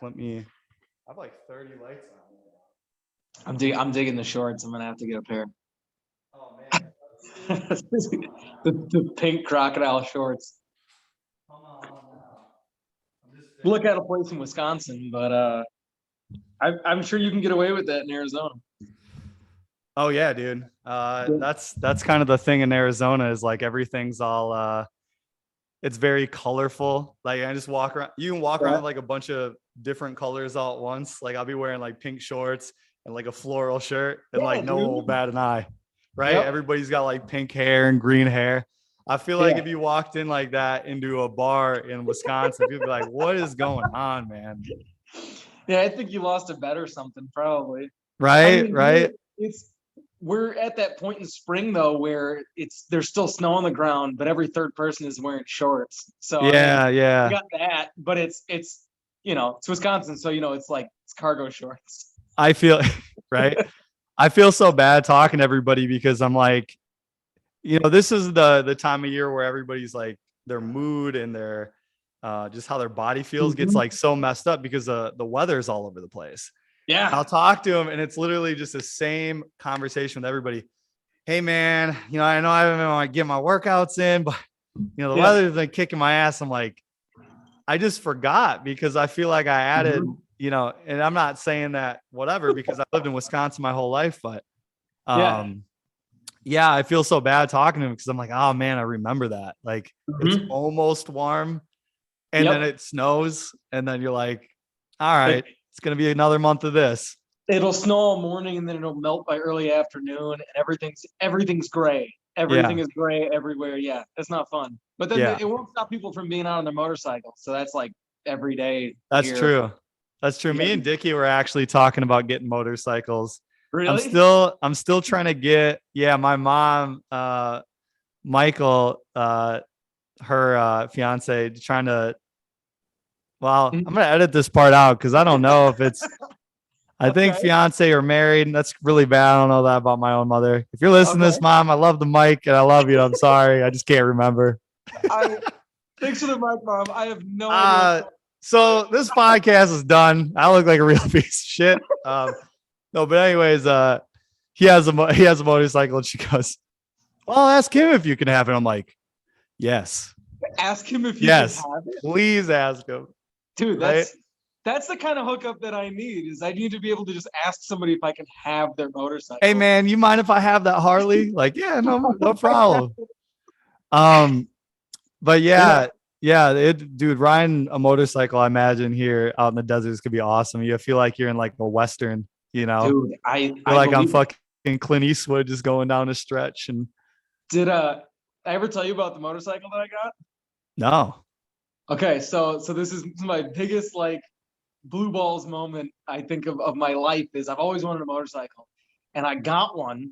Let me. I have like 30 lights on. I'm digging the shorts. I'm gonna have to get a pair. Oh man. the pink crocodile shorts. Come on now. Look at a place in Wisconsin, but I'm sure you can get away with that in Arizona. Oh yeah, dude. That's kind of the thing in Arizona is like everything's all it's very colorful. Like I just walk around. You can walk around with like a bunch of different colors all at once. Like I'll be wearing like pink shorts and like a floral shirt and like no one will bat an eye. Right? Yep. Everybody's got like pink hair and green hair. I feel like if you walked in like that into a bar in Wisconsin, people be like, what is going on, man? Yeah, I think you lost a bet or something, probably. Right, I mean, right. We're at that point in spring though where there's still snow on the ground, but every third person is wearing shorts. So Yeah, I mean, yeah. you got that, but it's it's Wisconsin, so it's like it's cargo shorts. I feel right. I feel so bad talking to everybody because I'm like, this is the time of year where everybody's like their mood and their just how their body feels gets like so messed up because the weather's all over the place. Yeah. I'll talk to them and it's literally just the same conversation with everybody. Hey man, I know I haven't been get my workouts in, but the weather's been kicking my ass. I'm like, I just forgot because I feel like I added, and I'm not saying that whatever because I lived in Wisconsin my whole life, but yeah, I feel so bad talking to him because I'm like, oh man, I remember that. Like it's almost warm and then it snows and then you're like, all right, it's going to be another month of this. It'll snow all morning and then it'll melt by early afternoon and everything's gray. Everything is gray everywhere. Yeah, it's not fun. But then it won't stop people from being out on their motorcycles. So that's like every day. That's true. That's true. Me and Dickie were actually talking about getting motorcycles. Really? I'm still trying to get, my mom, Michael, her fiance, trying to, well, I'm going to edit this part out because I don't know if it's, I think fiance or married. That's really bad. I don't know that about my own mother. If you're listening to this, Mom, I love the mic and I love you. I'm sorry. I just can't remember. Thanks for the mic, Mom. I have no idea. So this podcast is done. I look like a real piece of shit. No, but anyways, he has a motorcycle and she goes, well, ask him if you can have it. I'm like, yes. Ask him if you can have it. Please ask him. Dude, that's the kind of hookup that I need. Is I need to be able to just ask somebody if I can have their motorcycle. Hey man, you mind if I have that Harley? Like, yeah, no problem. But dude, riding a motorcycle, I imagine here out in the desert is gonna be awesome. You feel like you're in like a Western, Dude, I feel like I'm fucking Clint Eastwood just going down a stretch. And did I ever tell you about the motorcycle that I got? No. Okay, so this is my biggest like blue balls moment I think of my life is I've always wanted a motorcycle and I got one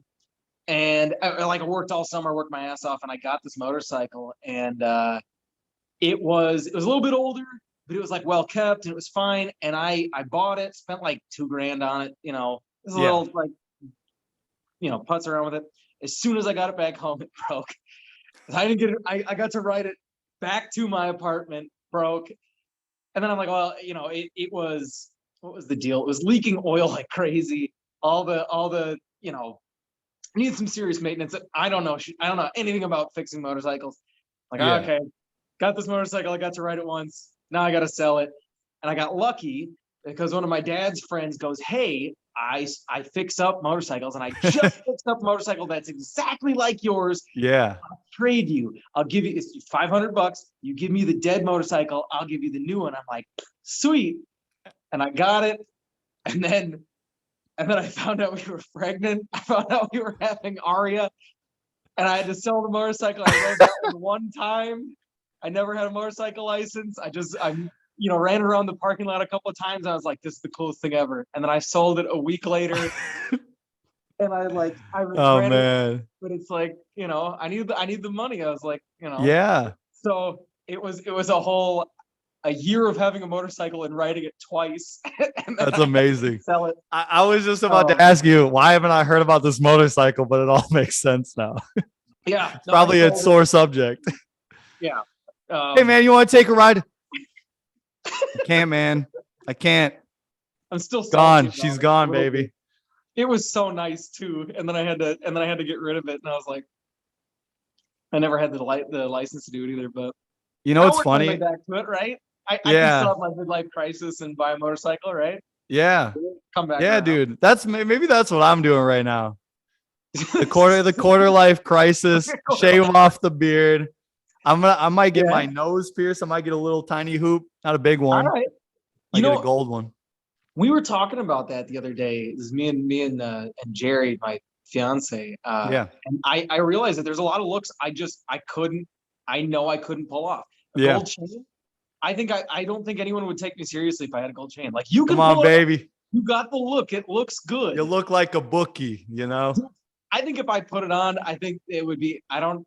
and I worked all summer, worked my ass off, and I got this motorcycle and it was a little bit older, but it was like well kept and it was fine. And I bought it, spent like $2,000 on it, it was a little like putz around with it. As soon as I got it back home, it broke. I didn't get it. I got to ride it back to my apartment, broke. And then I'm like, well, it was, what was the deal? It was leaking oil like crazy. All the needed some serious maintenance. I don't know anything about fixing motorcycles. Like, okay, got this motorcycle. I got to ride it once. Now I got to sell it. And I got lucky because one of my dad's friends goes, hey, I fix up motorcycles and I just fixed up a motorcycle that's exactly like yours. Yeah. I'll trade you. I'll give you it's $500. You give me the dead motorcycle. I'll give you the new one. I'm like, sweet. And I got it. And then I found out we were pregnant. I found out we were having Aria. And I had to sell the motorcycle. I rode that one time. I never had a motorcycle license. I ran around the parking lot a couple of times. And I was like, this is the coolest thing ever. And then I sold it a week later. And I regret it. But it's like, I need the money. I was like, Yeah. So it was a year of having a motorcycle and riding it twice. And that's amazing. Sell it. I was just about to ask you, why haven't I heard about this motorcycle? But it all makes sense now. Yeah. Probably a sore subject. Yeah. Hey man, you want to take a ride? You can't, man. I can't. I'm still salty Gone. about She's it a gone, little bit. baby. It was so nice too, and then I had to get rid of it, and I was like, I never had the license to do it either, but You know I'll what's work my way funny? back to it, right? I can still Yeah. have my midlife crisis and buy a motorcycle, right? Yeah. Come back Yeah, around. dude. That's maybe that's what I'm doing right now. The quarter life crisis, shave off the beard. I might get my Yeah. nose pierced. I might get a little tiny hoop, not a big All one. right. I You get a know, gold one. we were talking about that the other day. This is me and Jerry, my fiance. Yeah. And I realized that there's a lot of looks I know I couldn't pull off. A Yeah. gold chain. I don't think anyone would take me seriously if I had a gold chain. Like you Come can on, pull it off. baby. You got the look. It looks good. You look like a bookie, you know? I think if I put it on, I think it would be. I don't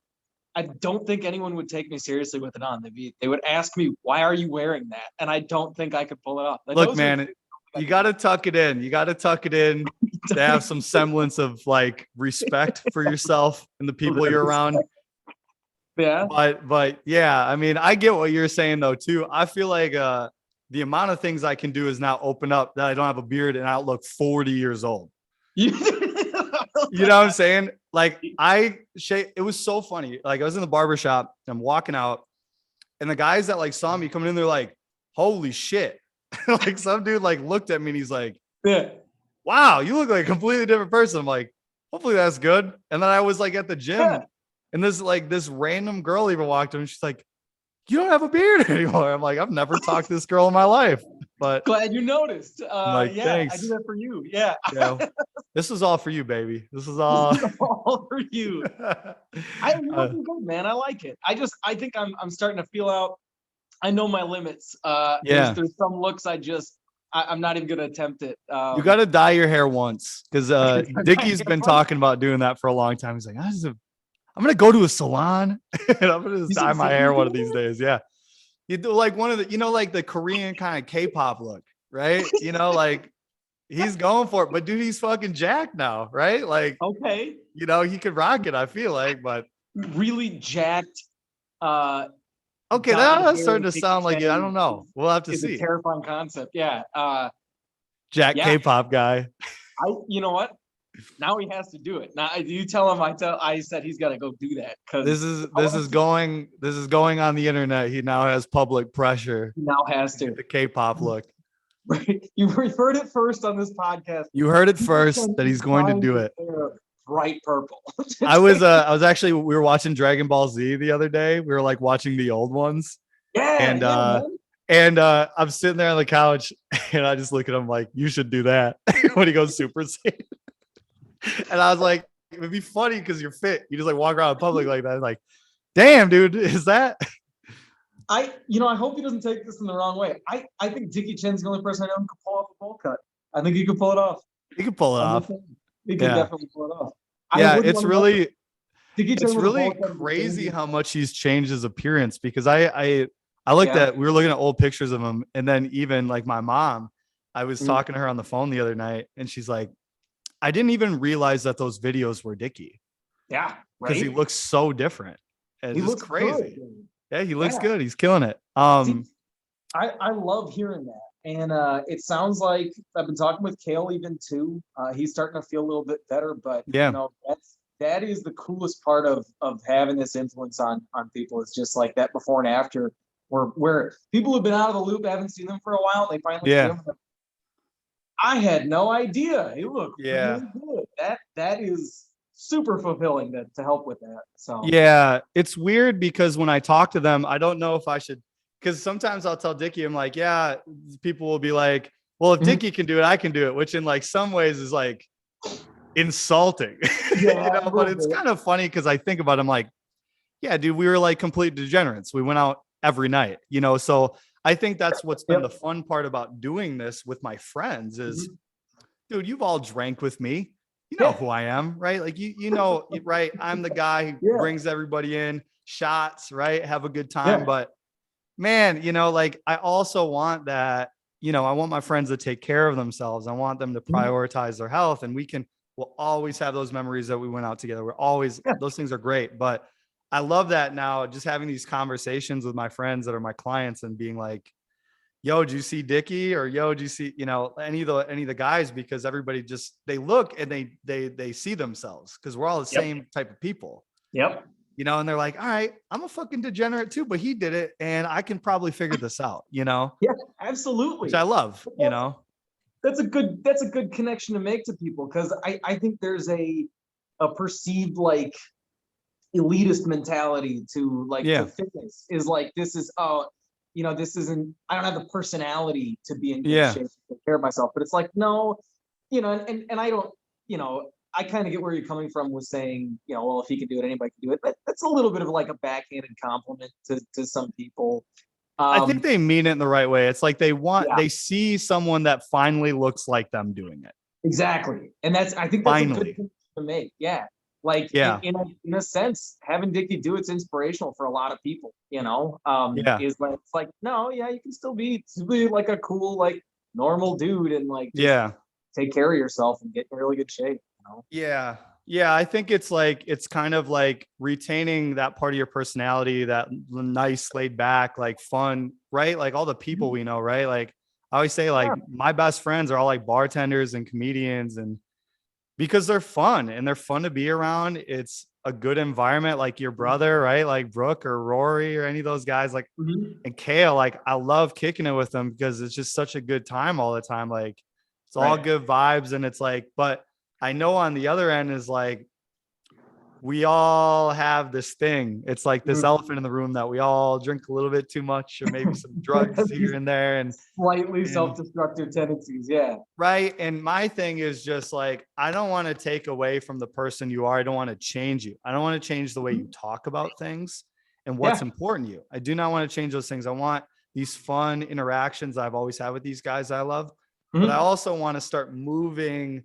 think anyone would take me seriously with it on. They would ask me, "Why are you wearing that?" And I don't think I could pull it off. Like, Look, those are man, you got to tuck it in. You got to tuck it in to have some semblance of like respect for yourself and the people you're around. Yeah. But yeah, I mean, I get what you're saying though too. I feel like the amount of things I can do is now open up that I don't have a beard and I look 40 years old. You know what I'm saying? Like it was so funny. Like I was in the barber shop and I'm walking out and the guys that like saw me coming in, they're like, holy shit. Like some dude like looked at me and he's like, Yeah. wow, you look like a completely different person. I'm like, hopefully that's good. And then I was like at the gym Yeah. and this random girl even walked in and she's like, you don't have a beard anymore. I'm like, I've never talked to this girl in my life, but Glad you noticed. I'm like, Yeah, thanks. I do that for you. Yeah. Yeah, this is all for you, baby. This is all, all for you. I'm looking good, man. I like it. I think I'm starting to feel out. I know my limits. Yeah. There's some looks I'm not even gonna attempt it. You got to dye your hair once because Dickie's been talking about doing that for a long time. He's like, I'm gonna go to a salon and I'm gonna just dye my hair one of these days. Yeah, you do like one of the, like the Korean kind of K-pop look, right? Like he's going for it, but dude, he's fucking jacked now, right? Like, okay, he could rock it. I feel like, but really jacked. Okay, that's starting to sound like it. I don't know. We'll have to see. see. A terrifying concept. Yeah. Jack K-pop guy. You know what? Now he has to do it. Now you tell him I said he's got to go do that because this is going on the internet. He now has public pressure. He now has to. The K-pop look. Right. You heard it first on this podcast. You heard it first that he's going to do it. Bright purple. I was actually, we were watching Dragon Ball Z the other day. We were like watching the old ones. Yeah. And I'm sitting there on the couch and I just look at him like, you should do that when he goes Super Saiyan. And I was like, it would be funny because you're fit. You just like walk around in public like that. Like, damn, dude, is that? I hope he doesn't take this in the wrong way. I think Dickie Chen's the only person I know who could pull off a bowl cut. I think he could pull it off. He could pull it off. He could definitely pull it off. Yeah, it's really crazy how much he's changed his appearance because I looked at, we were looking at old pictures of him. And then even like my mom, I was talking to her on the phone the other night and she's like, I didn't even realize that those videos were Dickie. Yeah. Because he looks so different. And he looks crazy. Good. Yeah, he looks good. He's killing it. I love hearing that. And it sounds like I've been talking with Kale even too. He's starting to feel a little bit better, but that is the coolest part of having this influence on people. It's just like that before and after where people have been out of the loop, haven't seen them for a while. They finally see them. I had no idea. He looked really good. That is super fulfilling to help with that. So yeah, it's weird because when I talk to them, I don't know if I should, because sometimes I'll tell Dickie, I'm like, yeah, people will be like, well, if Dickie can do it, I can do it, which in like some ways is like insulting. But it's kind of funny because I think about it, I'm like, yeah, dude, we were like complete degenerates. We went out every night, so I think that's what's been the fun part about doing this with my friends is, dude, you've all drank with me. You know who I am, right? Like, you know, right? I'm the guy who brings everybody in, shots, right? Have a good time. But man, like I also want that, I want my friends to take care of themselves. I want them to prioritize their health and we'll always have those memories that we went out together. We're always, those things are great. But I love that now, just having these conversations with my friends that are my clients and being like, yo, did you see Dickie? Or yo, did you see, any of the guys? Because everybody just, they look and they see themselves, because we're all the Yep. same type of people, Yep. and they're like, all right, I'm a fucking degenerate too, but he did it and I can probably figure this out, Yeah, which I absolutely. love, That's a good connection to make to people, because I think there's a perceived like elitist mentality to Yeah. fitness, is like, this is this isn't, I don't have the personality to be in good Yeah. shape to take care of myself. But it's like, no, and I don't, I kind of get where you're coming from with saying, well, if he can do it, anybody can do it. That's a little bit of like a backhanded compliment to some people. I think they mean it in the right way. It's like Yeah, they see someone that finally looks like them doing it. exactly. And I think that's a good Finally. thing to make. Yeah. Like Yeah. in a sense, having Dickie do it's inspirational for a lot of people, Yeah. is like, it's like, no, yeah, you can still be like a cool, like normal dude, and like just Yeah. take care of yourself and get in really good shape. Yeah. Yeah. I think it's kind of like retaining that part of your personality, that nice, laid back, like fun, right? Like all the people we know, right? Like I always say, like Yeah. my best friends are all like bartenders and comedians, and because they're fun and they're fun to be around. It's a good environment, like your brother, right? Like Brooke or Rory or any of those guys, like, Mhm. and Kale, like I love kicking it with them because it's just such a good time all the time. Like it's all Right. good vibes. And it's like, but I know on the other end is like, we all have this thing. It's like this Mhm. elephant in the room that we all drink a little bit too much, or maybe some drugs here These and there. slightly And self-destructive tendencies. Yeah. right. And my thing is just like, I don't want to take away from the person you are. I don't want to change you. I don't want to change the way you talk about things and what's Yeah. important to you. I do not want to change those things. I want these fun interactions I've always had with these guys I love, but I Mhm. also want to start moving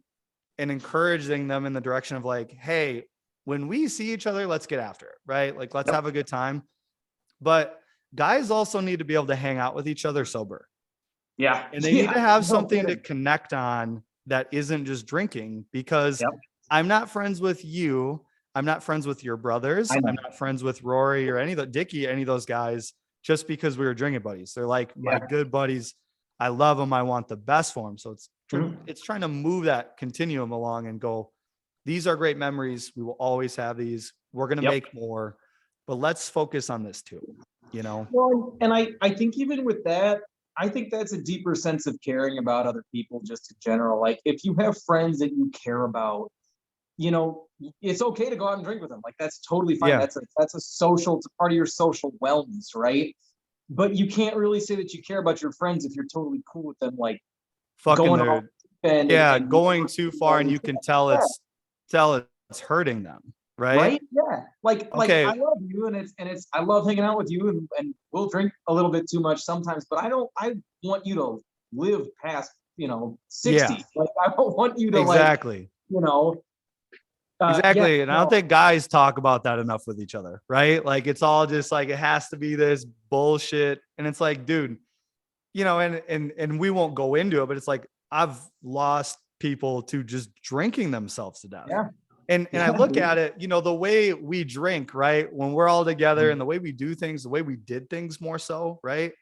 and encouraging them in the direction of like, hey, when we see each other, let's get after it, right? Like, let's Yep. have a good time. But guys also need to be able to hang out with each other sober, Yeah. and they need Yeah. to have No something to kidding. connect on that isn't just drinking, because Yep. I'm not friends with you. I'm not friends with your brothers. I I'm know. not friends with Rory or any of the Dickie, any of those guys, just because we were drinking buddies. They're like my Yeah. good buddies. I love them. I want the best for them. So Mhm. it's trying to move that continuum along and go, these are great memories. We will always have these. We're going to Yep. make more, but let's focus on this too, Well, and I think even with that, I think that's a deeper sense of caring about other people just in general. Like if you have friends that you care about, you know, it's okay to go out and drink with them. Like that's totally fine. Yeah. That's a social, it's a part of your social wellness, right? But you can't really say that you care about your friends if you're totally cool with them, like Fucking going on there. Yeah, and going too far and you can tell yeah, it's hurting them, right? right? Yeah. Like I Okay, love you, and it's I love hanging out with you, and we'll drink a little bit too much sometimes, but I want you to live past, yeah, 60. Like I don't want you to like, exactly. you know, yeah, Exactly. And I don't no, think guys talk about that enough with each other, right? Like it's all just like it has to be this bullshit. And it's like, dude, and we won't go into it, but it's like I've lost people to just drinking themselves to death. yeah, And I yeah, look dude. at it, the way we drink, right? When we're all together and the way we do things, the way we did things more so, right?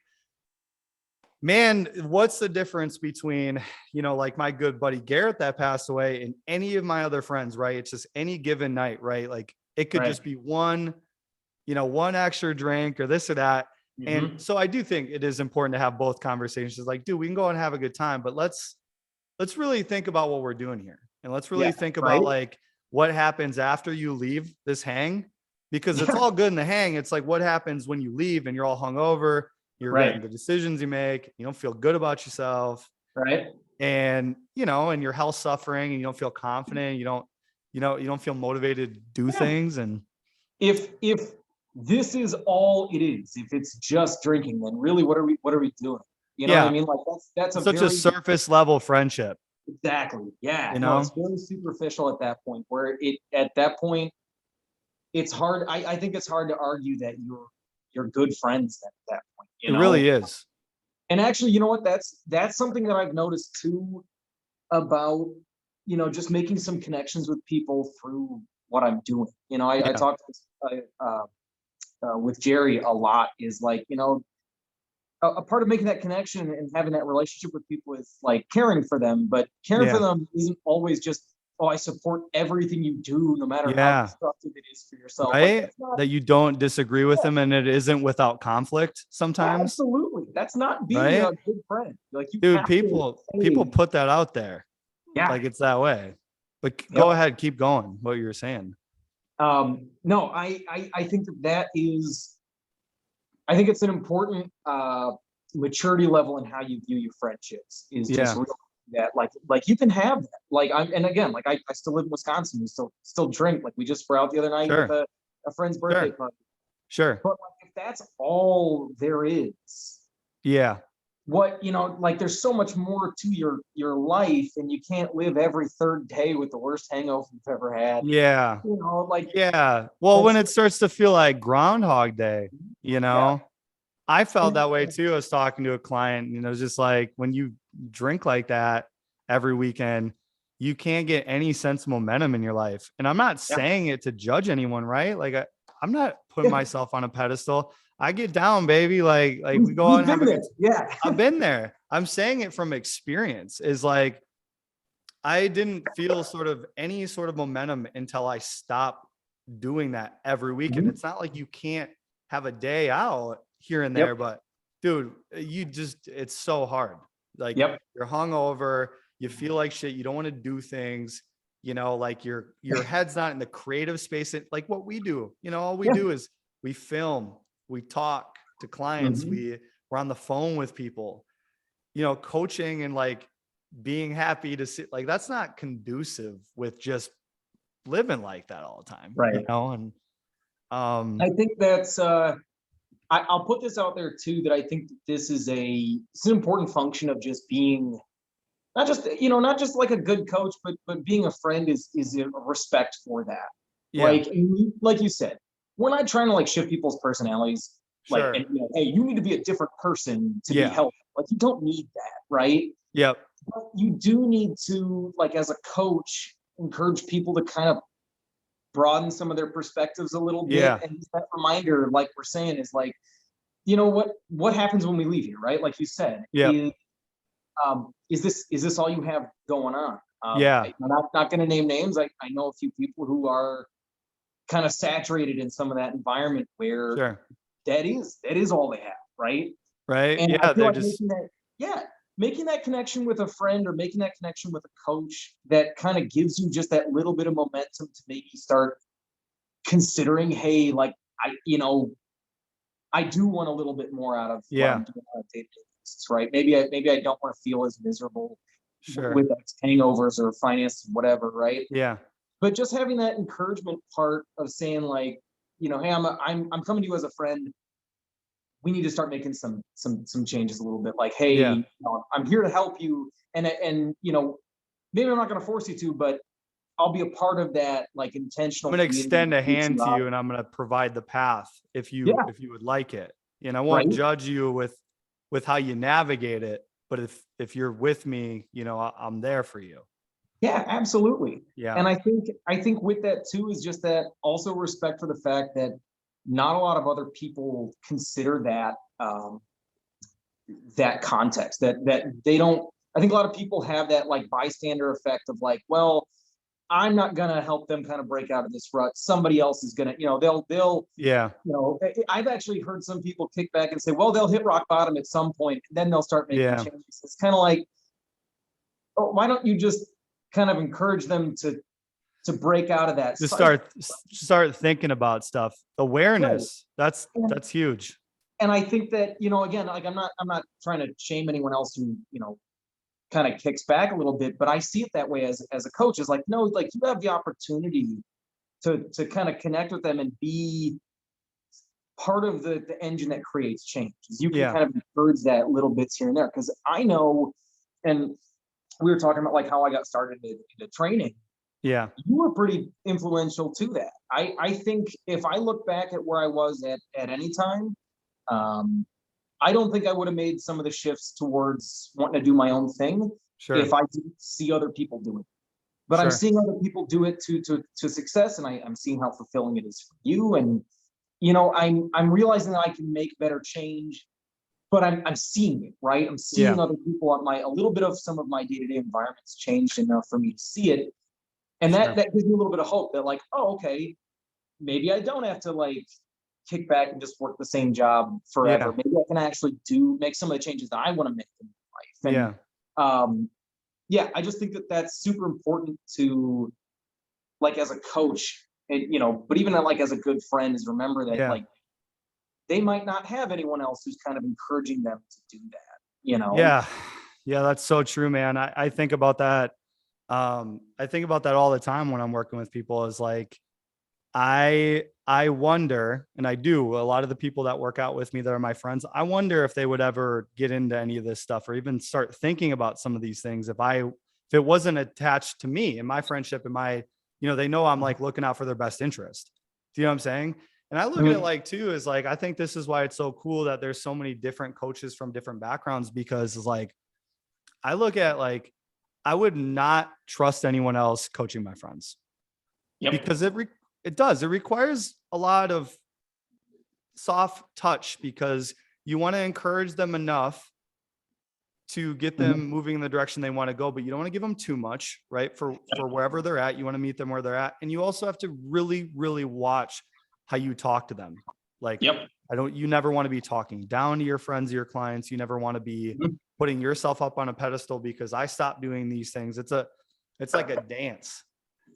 Man, what's the difference between, like my good buddy Garrett that passed away and any of my other friends, right? It's just any given night, right? Like it could Right. just be one extra drink or this or that. And Hmm. so I do think it is important to have both conversations. Like, dude, we can go and have a good time, but let's really think about what we're doing here. And let's Yeah, really think right. about like what happens after you leave this hang, because it's Yeah, all good in the hang. It's like what happens when you leave and you're all hungover, you're regretting right, the decisions you make, you don't feel good about yourself, right. and and your health suffering, and you don't feel confident, you don't feel motivated to do Yeah. things. And If this is all it is, if it's just drinking, then really what are we doing? You know what I yeah, mean? Like that's a it's such a very, surface level friendship, exactly. Yeah. you No, know it's very superficial at that point, where at that point it's hard. I think it's hard to argue that you're good friends at that point, it really is. And actually, you know what? That's something that I've noticed too, about, just making some connections with people through what I'm doing. I Yeah. talked with Jerry a lot, is like, a part of making that connection and having that relationship with people is like caring for them, but caring for Yeah. them isn't always just, oh, I support everything you do, no matter how Yeah. destructive it is for yourself. Like Right. that's not, That you don't disagree with yeah, them and it isn't without conflict yeah, sometimes. absolutely. That's not being a Right. good friend. Like you Dude, have to people say, put that out there yeah, like it's that way. But go yep. ahead, keep going. What you were saying. No, I think that is, I think it's an important maturity level in how you view your friendships is just Yeah, real that like you can have that. Like I'm, and again, like I still live in Wisconsin. We still drink. Like we just were out the other night with sure, a friend's birthday sure, party. sure. But like, if that's all there is, Yeah, what, like there's so much more to your life, and you can't live every third day with the worst hangover you've ever had. yeah, Like yeah. Well, when that's, it starts to feel like Groundhog Day, yeah. I felt And that way too. I was talking to a client, just like when you drink like that every weekend, you can't get any sense of momentum in your life. And I'm not yeah, saying it to judge anyone, right? Like I'm not putting yeah. myself on a pedestal. I get down, baby. Like we go out We've and have been a there. good. Yeah. I've been there. I'm saying it from experience. Is like I didn't feel sort of any sort of momentum until I stopped doing that every weekend. Mhm. It's not like you can't have a day out here and Yep. there, but dude, it's so hard. Like Yep. you're hungover, you feel like shit, you don't want to do things, like your head's not in the creative space. Like what we do, all we Yeah. do is we film, we talk to clients, Mhm. we're on the phone with people, coaching and like being happy to see like that's not conducive with just living like that all the time, Right. and I think that's I'll put this out there too, that I think that this is it's an important function of just being not just like a good coach, but being a friend is a respect for that. yeah, Like you said, we're not trying to like shift people's personalities, like, and sure, hey, you need to be a different person to be yeah, healthy. Like you don't need that, right? yep, But you do need to, like, as a coach, encourage people to kind of broaden some of their perspectives a little bit. yeah, And that reminder, like we're saying, is like, what happens when we leave here, right? Like you said, yep, is this all you have going on? yeah, I'm not going to name names. I know a few people who are kind of saturated in some of that environment where sure, that is all they have, right? right, And I yeah, feel they're like just making that connection with a friend or making that connection with a coach that kind of gives you just that little bit of momentum to maybe start considering, hey, like I do want a little bit more out of what yeah, I'm doing on a daily basis, right? Maybe I don't want to feel as miserable sure, with hangovers or finances, whatever, right? yeah, But just having that encouragement part of saying like, hey, I'm coming to you as a friend. We need to start making some changes a little bit. Like, hey, yeah, I'm here to help you, and maybe I'm not going to force you to, but I'll be a part of that like I'm intentional going to community extend that a keeps hand you to out. you and I'm going to provide the path if you Yeah, if you would like it, I right. won't judge you with how you navigate it, but if you're with me, I'm there for you. Yeah, absolutely. Yeah, And I think with that too is just that also respect for the fact that not a lot of other people consider that context, that they don't. I think a lot of people have that like bystander effect of like, well, I'm not gonna help them kind of break out of this rut. Somebody else is gonna, they'll yeah, I've actually heard some people kick back and say, well, they'll hit rock bottom at some point, and then they'll start making yeah. changes. It's kind of like, oh, why don't you just kind of encourage them to break out of that Just cycle? start thinking about stuff. Right. Awareness. That's And, that's huge. and I think that, again, like I'm not trying to shame anyone else who, kind of kicks back a little bit, but I see it that way as a coach. Is like, no, like you have the opportunity to kind of connect with them and be part of the engine that creates change. You can Yeah. kind of encourage that little bits here and there. Because I know, and we were talking about like how I got started into training. Yeah. You were pretty influential to that. I think if I look back at where I was at any time, um, I don't think I would have made some of the shifts towards wanting to do my own thing if Sure. I didn't see other people do it. But I'm Sure. seeing other people do it to success, and I'm seeing how fulfilling it is for you. And I'm realizing that I can make better change but I'm seeing it, right? I'm seeing Yeah. other people on a little bit of some of my day-to-day environments changed enough for me to see it. And Sure. that gives me a little bit of hope that like, oh, okay, maybe I don't have to like kick back and just work the same job forever. Yeah. Maybe I can actually make some of the changes that I want to make in my life. Yeah. And yeah, I just think that that's super important to, like, as a coach, and but even like as a good friend, is remember that Yeah. like they might not have anyone else who's kind of encouraging them to do that. Yeah. Yeah. That's so true, man. I think about that. I think about that all the time when I'm working with people, is like, I wonder, and I do, a lot of the people that work out with me that are my friends, I wonder if they would ever get into any of this stuff or even start thinking about some of these things if it wasn't attached to me and my friendship and my, they know I'm like looking out for their best interest. Do you know what I'm saying? And I look at it like too, is like, I think this is why it's so cool that there's so many different coaches from different backgrounds, because it's like, I look at like, I would not trust anyone else coaching my friends. Yep. Because it requires a lot of soft touch, because you want to encourage them enough to get them moving in the direction they want to go, but you don't want to give them too much, right? For wherever they're at, you want to meet them where they're at. And you also have to really, really watch how you talk to them. Like, Yep. you never want to be talking down to your friends, your clients. You never want to be putting yourself up on a pedestal because I stopped doing these things. It's like a dance,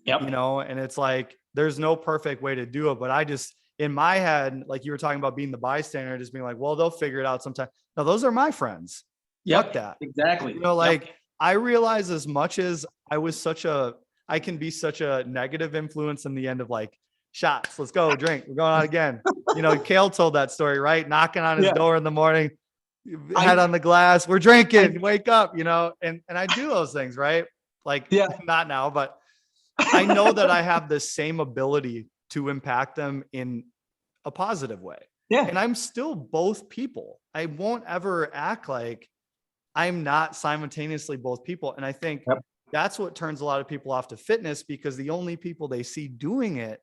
Yep. and it's like, there's no perfect way to do it. But I just, in my head, like you were talking about being the bystander, just being like, well, they'll figure it out sometime. No, those are my friends. Yep. Fuck that. Exactly. Like, I realize, as much as I can be such a negative influence in the end of like, shots, let's go drink, we're going out again. Kale told that story, right? Knocking on his door in the morning, head on the glass, we're drinking, wake up, and I do those things, right? Like, not now, but I know that I have the same ability to impact them in a positive way. Yeah. And I'm still both people. I won't ever act like I'm not simultaneously both people. And I think that's what turns a lot of people off to fitness, because the only people they see doing it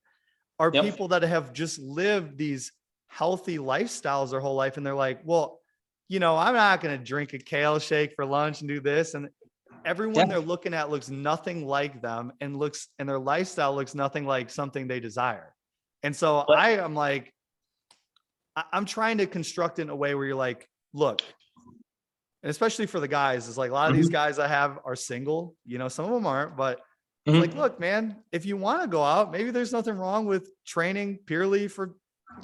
are people that have just lived these healthy lifestyles their whole life. And they're like, well, I'm not going to drink a kale shake for lunch and do this. And everyone they're looking at looks nothing like them, and their lifestyle looks nothing like something they desire. And so I am like, I'm trying to construct it in a way where you're like, look, and especially for the guys, is like, a lot of these guys I have are single, some of them aren't, but it's like, look, man, if you want to go out, maybe there's nothing wrong with training purely for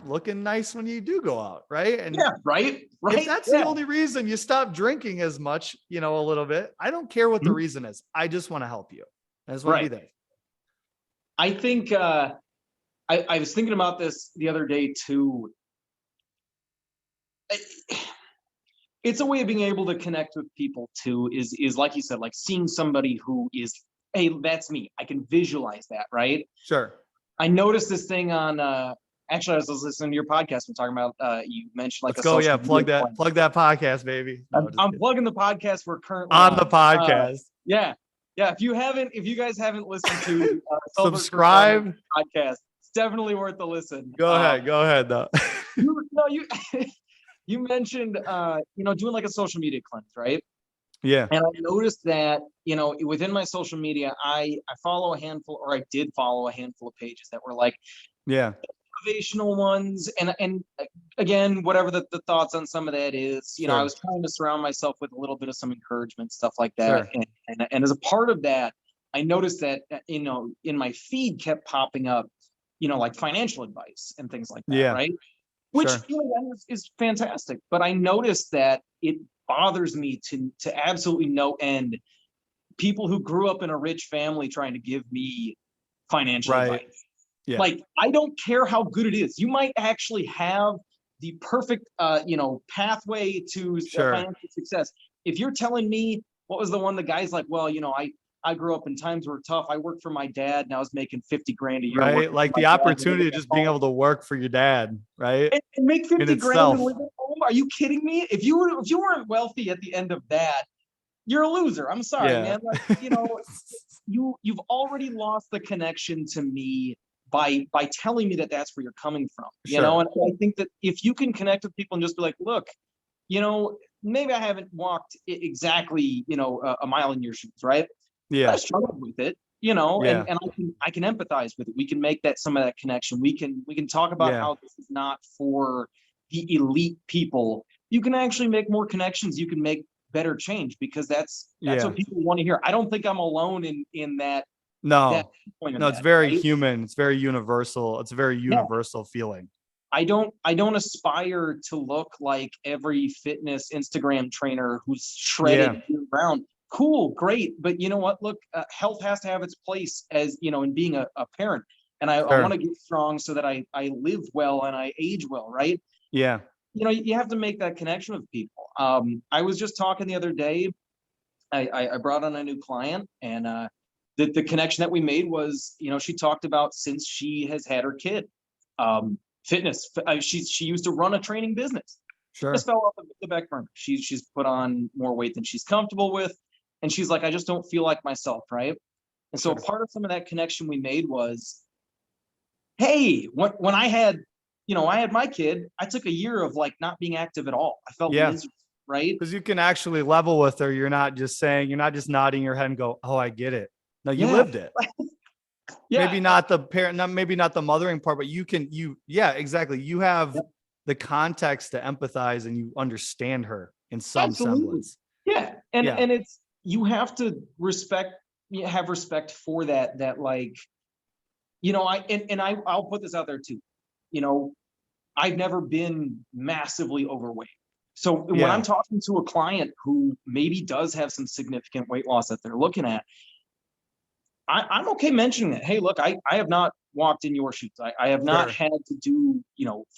looking nice when you do go out. Right. And right. if that's the only reason you stop drinking as much, a little bit, I don't care what the reason is. I just want to help you. I just want to be there. I think I was thinking about this the other day too. It's a way of being able to connect with people too, is like you said, like seeing somebody who is, hey, that's me. I can visualize that, right? Sure. I noticed this thing on actually, I was listening to your podcast and talking about you mentioned like Let's go. Yeah, plug that podcast, baby. No, I'm plugging the podcast we're currently on the podcast. Yeah. If you guys haven't listened to subscribe podcast, it's definitely worth a listen. Go ahead though. You mentioned doing like a social media cleanse, right? Yeah. And I noticed that, within my social media, I follow I did follow a handful of pages that were like motivational ones. And again, whatever the thoughts on some of that is, I was trying to surround myself with a little bit of some encouragement, stuff like that. Sure. And as a part of that, I noticed that, in my feed kept popping up, like financial advice and things like that. Right. Which is fantastic. But I noticed that it bothers me to absolutely no end, people who grew up in a rich family trying to give me financial advice. Yeah. Like, I don't care how good it is. You might actually have the perfect pathway to financial success. If you're telling me, what was the one, the guy's like, well, I grew up in times were tough. I worked for my dad and I was making 50 grand a year. Right. Like the opportunity of just being able to work for your dad. Right. And make 50 grand and live at home. Are you kidding me? If you weren't wealthy at the end of that, you're a loser. I'm sorry, man. Like, you've already lost the connection to me by telling me that that's where you're coming from, and I think that if you can connect with people and just be like, look, maybe I haven't walked exactly, a mile in your shoes, right? But I Yeah. struggled with it, Yeah. and I can empathize with it. We can make some of that connection. We can talk about Yeah. how this is not for the elite people. You can actually make more connections. You can make better change, because that's Yeah. what people want to hear. I don't think I'm alone in that No. point of No, it's that, very right? human. It's very universal. It's a very Yeah. universal feeling. I don't aspire to look like every fitness Instagram trainer who's Yeah. shredded year round. Cool, great, but you know what? Look, health has to have its place, as in being a parent, and I want Sure. to get strong so that I live well and I age well, right? Yeah. You have to make that connection with people. I was just talking the other day. I brought on a new client, and the connection that we made was, she talked about, since she has had her kid, um, fitness. She used to run a training business. Just Sure. fell off the back burner. She's put on more weight than she's comfortable with, and she's like, I just don't feel like myself, right? And so Sure. part of some of that connection we made was, hey, when I had my kid, I took a year of like not being active at all. I felt Yeah. miserable, right? Because you can actually level with her. You're not just saying, you're not just nodding your head and go, oh, I get it. No, you Yeah, lived it. yeah, Maybe not the parent, not maybe not the mothering part, but yeah, exactly. You have yep, the context to empathize and you understand her in some absolutely. semblance. Yeah, and Yeah. and it's you have to have respect for that, like, I'll put this out there too. You know, I've never been massively overweight. So when I'm Yeah. talking to a client who maybe does have some significant weight loss that they're looking at, I'm okay mentioning that. Hey, look, I have not walked in your shoes. I have not Sure. had to do,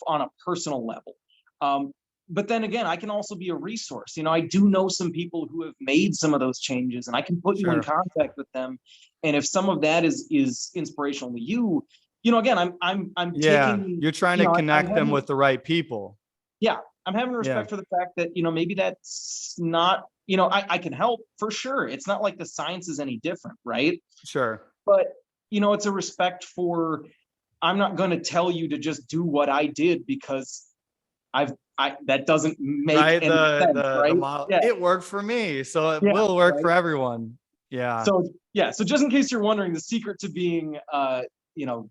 on a personal level. Um, but then again, I can also be a resource. I do know some people who have made some of those changes, and I can put you in Sure. contact with them. And if some of that is inspirational to you, again, I'm Yeah. taking, You're trying to I'm connect them having, with the right people. yeah, I'm having Yeah. respect for the fact that, maybe that's not, I can help for sure. It's not like the science is any different, right? Sure. But, it's a respect for, I'm not going to tell you to just do what I did, because that doesn't make Right. any sense, The right? model, Yeah. it worked for me. So it Yeah. will work Right. for everyone. Yeah. So, yeah. So just in case you're wondering, the secret to being,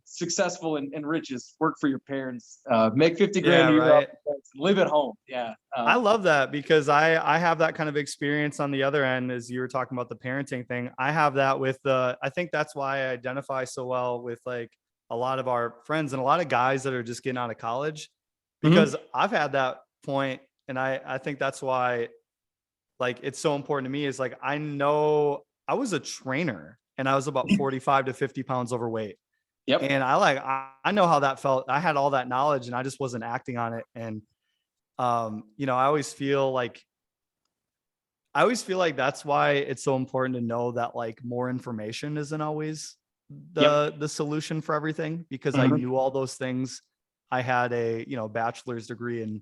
successful and rich is work for your parents, make 50 grand Yeah. a year off Right. the fence, live at home. Yeah. I love that because I have that kind of experience on the other end as you were talking about the parenting thing. I have that with I think that's why I identify so well with like a lot of our friends and a lot of guys that are just getting out of college Mhm. because I've had that point and I think that's why like it's so important to me is like I know I was a trainer and I was about 45 to 50 pounds overweight. Yep. And I know how that felt. I had all that knowledge and I just wasn't acting on it. And I always feel like that's why it's so important to know that like more information isn't always Yep. the solution for everything because I Mhm. knew all those things. I had a, bachelor's degree in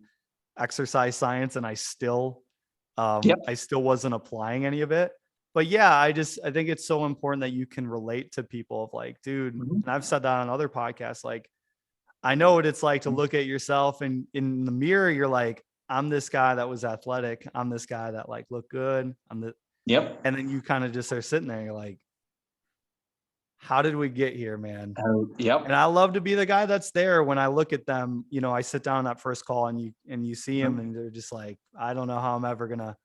exercise science and Yep. I still wasn't applying any of it. But yeah, I think it's so important that you can relate to people of like, dude, and Mhm. I've said that on other podcasts like I know what it's like to look at yourself and in the mirror, you're like, I'm this guy that was athletic. I'm this guy that like looked good. Yep. And then you kind of just are sitting there. You're like, how did we get here, man? And Yep. I love to be the guy that's there when I look at them. I sit down that first call and you see them Mhm. and they're just like, I don't know how I'm ever gonna.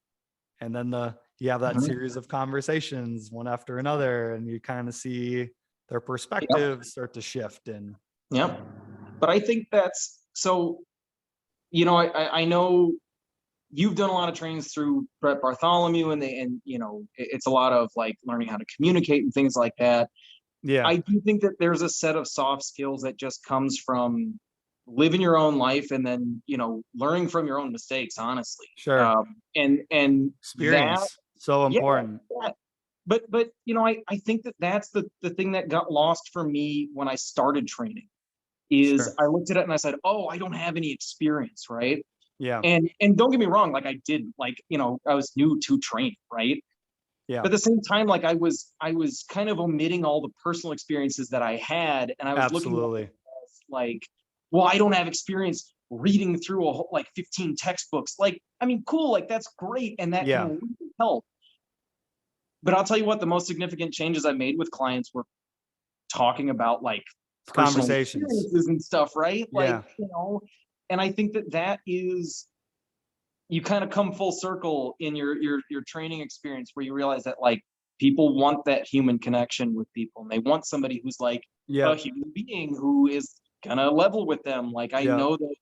And then you have that Mhm. series of conversations one after another, and you kind of see their Yep. perspectives start to shift. And Yep. But I think that's so, I know you've done a lot of trainings through Brett Bartholomew, it's a lot of like learning how to communicate and things like that. yeah, I do think that there's a set of soft skills that just comes from living your own life, and then, learning from your own mistakes, honestly. sure. And that, Experience so yeah, important. yeah. But I think that that's the thing that got lost for me when I started training, is Sure. I looked at it and I said, oh, I don't have any experience, right? Yeah. And don't get me wrong, like, I didn't, like, I was new to training, right? Yeah. But at the same time, like, I was kind of omitting all the personal experiences that I had, and I was looking at it Absolutely. as like, well, I don't have experience. reading through a whole, like 15 textbooks. Like, I mean, cool, like that's great, and that Yeah. can really help. But I'll tell you what, the most significant changes I made with clients were talking about like personal Conversations. experiences and stuff, right? Like, Yeah. and I think that is, you kind of come full circle in your training experience where you realize that like people want that human connection with people, and they want somebody who's like a Yeah. human being who is gonna level with them. Like, I Yeah. know that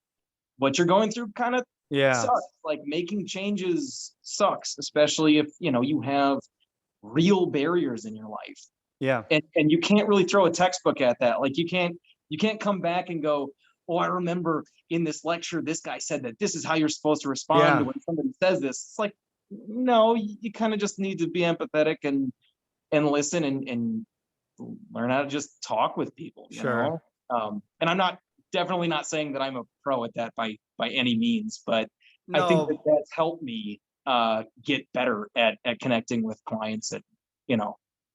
what you're going through kind of Yeah. sucks. Like, making changes sucks, especially if you have real barriers in your life. Yeah. And you can't really throw a textbook at that. Like, you can't come back and go, oh, I remember in this lecture this guy said that this is how you're supposed to respond Yeah. when somebody says this. It's like, no, you kind of just need to be empathetic and listen and learn how to just talk with people, Sure. And I'm not definitely not saying that I'm a pro at that by any means, but I think that No. that's helped me get better at connecting with clients and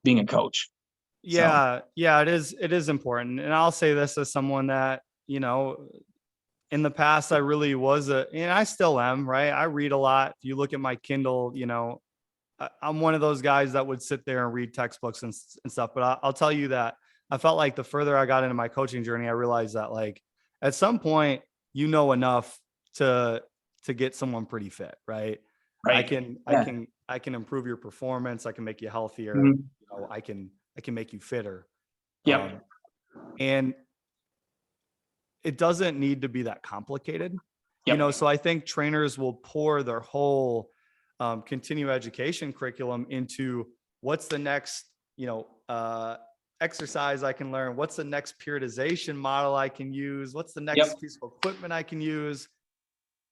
being a coach. So Yeah. Yeah. It is important. And I'll say this as someone that, in the past, I really was and I still am, right? I read a lot. If you look at my Kindle, I'm one of those guys that would sit there and read textbooks and stuff. But I'll tell you that I felt like the further I got into my coaching journey, I realized that like at some point, enough to get someone pretty fit, right? I right. can, I Yeah. can, I can improve your performance. I can make you healthier. Mhm. I can make you fitter. Yep. And it doesn't need to be that complicated, Yep. so I think trainers will pour their whole continuing education curriculum into what's the next, exercise I can learn, what's the next periodization model I can use, what's the next Yep. piece of equipment I can use.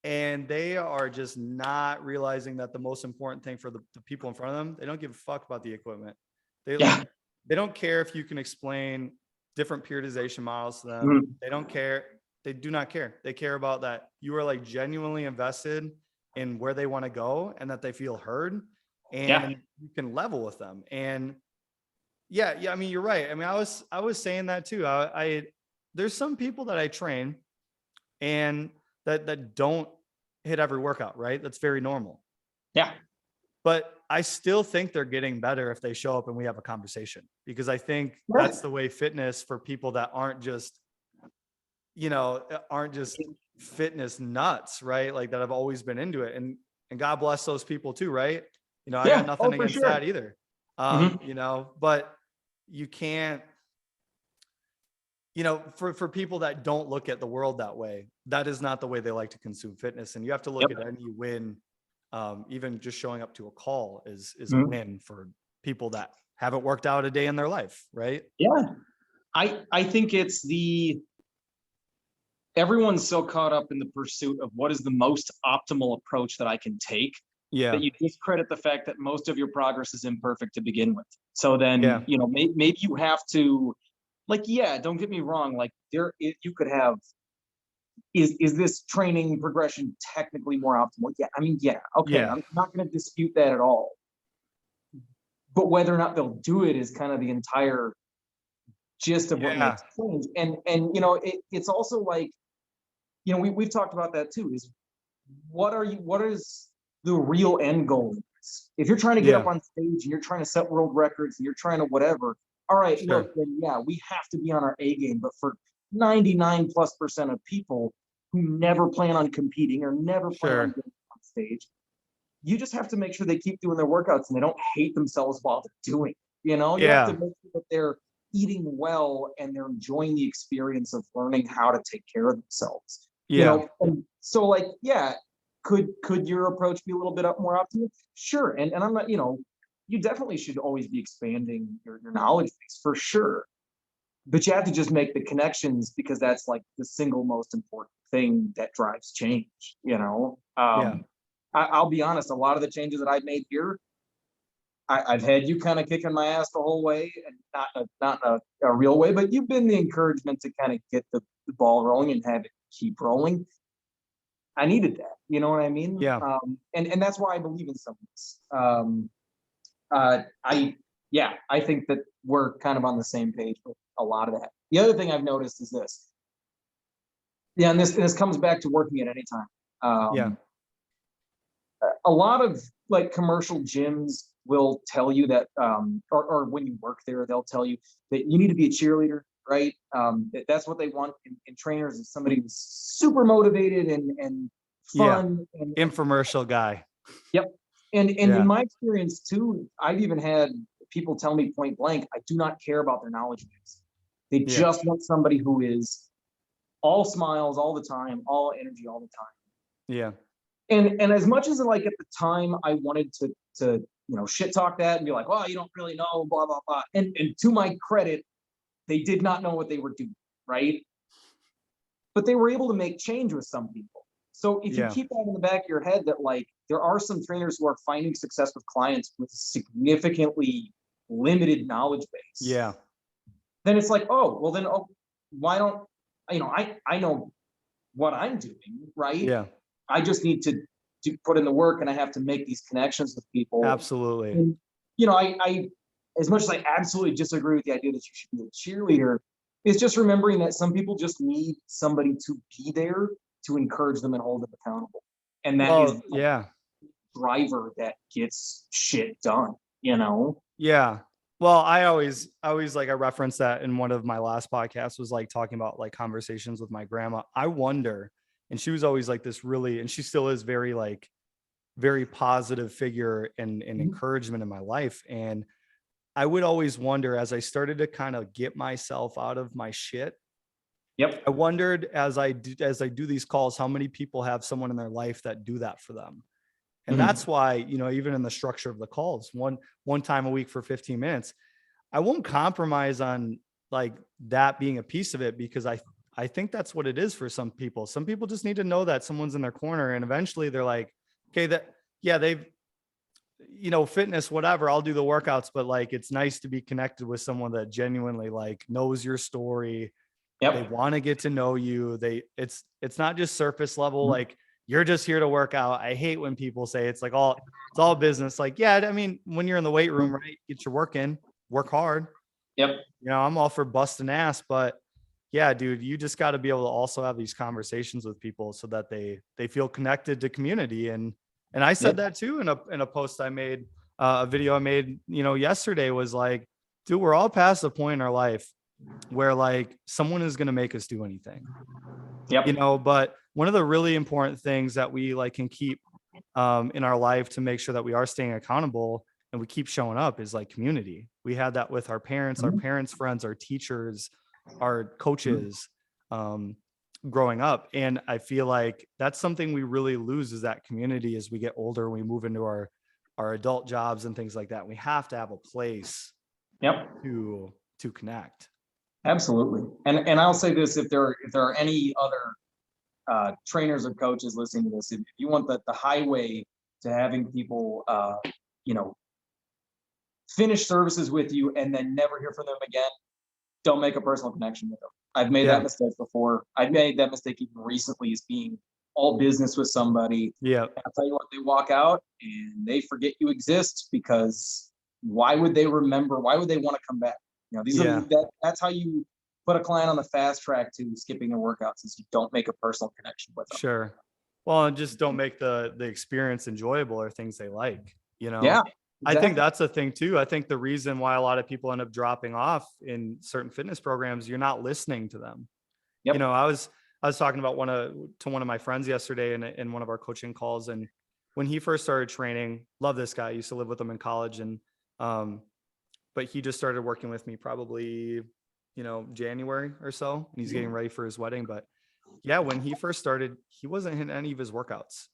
And they are just not realizing that the most important thing for the people in front of them, they don't give a fuck about the equipment. They Yeah. they don't care if you can explain different periodization models to them. Mhm. They don't care. They do not care. They care about that you are like genuinely invested in where they want to go and that they feel heard Yeah. and you can level with them. And yeah. I mean, you're right. I mean, I was saying that too. I there's some people that I train and that don't hit every workout, right? That's very normal. Yeah. But I still think they're getting better if they show up and we have a conversation, because I think Right. that's the way fitness for people that aren't just, fitness nuts, right? Like that have always been into it. And God bless those people too, right? I got Yeah. nothing Oh, for against sure. that either. Mhm. But you can't, for people that don't look at the world that way, that is not the way they like to consume fitness. And you have to look Yep. at any win, even just showing up to a call is a Mhm. win for people that haven't worked out a day in their life, right? Yeah. I think it's everyone's so caught up in the pursuit of what is the most optimal approach that I can take that Yeah, you discredit the fact that most of your progress is imperfect to begin with. So yeah, then, maybe you have to, like, yeah, don't get me wrong, like you could have, is this training progression technically more optimal? Yeah, I mean, yeah, okay, yeah, I'm not going to dispute that at all. But whether or not they'll do it is kind of the entire gist of what yeah, makes change. And it's also like, we've talked about that too, is what is the real end goal? If you're trying to get up yeah, on stage and you're trying to set world records and you're trying to whatever, all right, sure, look, then yeah, we have to be on our A game. But for 99+% of people who never plan on competing or never plan on sure, getting on stage, you just have to make sure they keep doing their workouts and they don't hate themselves while they're doing it. You have to yeah, make sure that they're eating well and they're enjoying the experience of learning how to take care of themselves. yeah, And so, like, yeah, could your approach be a little bit more optimal? Sure. And I'm not, you definitely should always be expanding your knowledge base for sure. But you have to just make the connections, because that's like the single most important thing that drives change, yeah, I'll be honest, a lot of the changes that I've made here, I've had you kind of kicking my ass the whole way, and not in a real way, but you've been the encouragement to kind of get the ball rolling and have it keep rolling. I needed that. You know what I mean? yeah, And that's why I believe in some of this. I think that we're kind of on the same page with a lot of that. The other thing I've noticed is this: Yeah. And this comes back to working at any time. Yeah. A lot of like commercial gyms will tell you that, or when you work there, they'll tell you that you need to be a cheerleader, right? That's what they want in trainers, is somebody who's super motivated and fun. And Infomercial guy. yep. And Yeah. in my experience too, I've even had people tell me point blank, I do not care about their knowledge base. They just want somebody who is all smiles all the time, all energy all the time. Yeah. And as much as like at the time I wanted to shit talk that and be like, well, you don't really know, blah blah blah. And to my credit, they did not know what they were doing, right? But they were able to make change with some people. So if you keep that in the back of your head, that like there are some trainers who are finding success with clients with significantly limited knowledge base. Yeah. Then it's like, why don't I know what I'm doing, right? Yeah. I just need to put in the work, and I have to make these connections with people. Absolutely. And, I as much as I absolutely disagree with the idea that you should be a cheerleader, it's just remembering that some people just need somebody to be there to encourage them and hold them accountable. And that is the driver that gets shit done, Yeah. Well, I always like, I referenced that in one of my last podcasts, was like talking about like conversations with my grandma. I wonder, and she was always like this really, and she still is very like, very positive figure and encouragement in my life. And I would always wonder, as I started to kind of get myself out of my shit. Yep. I wondered as I do these calls, how many people have someone in their life that do that for them. And that's why, even in the structure of the calls, one time a week for 15 minutes, I won't compromise on like that being a piece of it, because I think that's what it is for some people. Some people just need to know that someone's in their corner, and eventually they're like, okay, they've, fitness, whatever, I'll do the workouts, but like, it's nice to be connected with someone that genuinely like knows your story. Yep. They want to get to know you. It's not just surface level. Like, you're just here to work out. I hate when people say it's all business. Like, yeah, I mean, when you're in the weight room, right? Get your work in, work hard. Yep. I'm all for busting ass, but yeah, dude, you just got to be able to also have these conversations with people so that they feel connected to community. And I said that too in a post I made, a video I made, yesterday, was like, dude, we're all past the point in our life where like someone is going to make us do anything. Yep. But one of the really important things that we like can keep in our life to make sure that we are staying accountable and we keep showing up is like community. We had that with our parents, friends, our teachers, our coaches, growing up. And I feel like that's something we really lose, is that community as we get older, we move into our adult jobs and things like that. We have to have a place to connect. Absolutely. And I'll say this, if there are any other trainers or coaches listening to this, if you want the highway to having people finish services with you and then never hear from them again, don't make a personal connection with them. I've made that mistake before. I've made that mistake even recently, is being all business with somebody. Yeah. I'll tell you what, they walk out and they forget you exist, because why would they remember? Why would they want to come back? That's how you put a client on the fast track to skipping a workout, since you don't make a personal connection with them. Sure. Well, and just don't make the experience enjoyable or things they like, Yeah. Exactly. I think that's a thing too. I think the reason why a lot of people end up dropping off in certain fitness programs, you're not listening to them. Yep. I was talking about to one of my friends yesterday in one of our coaching calls. And when he first started training, love this guy. I used to live with him in college. And, but he just started working with me probably, January or so, and he's getting ready for his wedding. But yeah, when he first started, he wasn't hitting any of his workouts,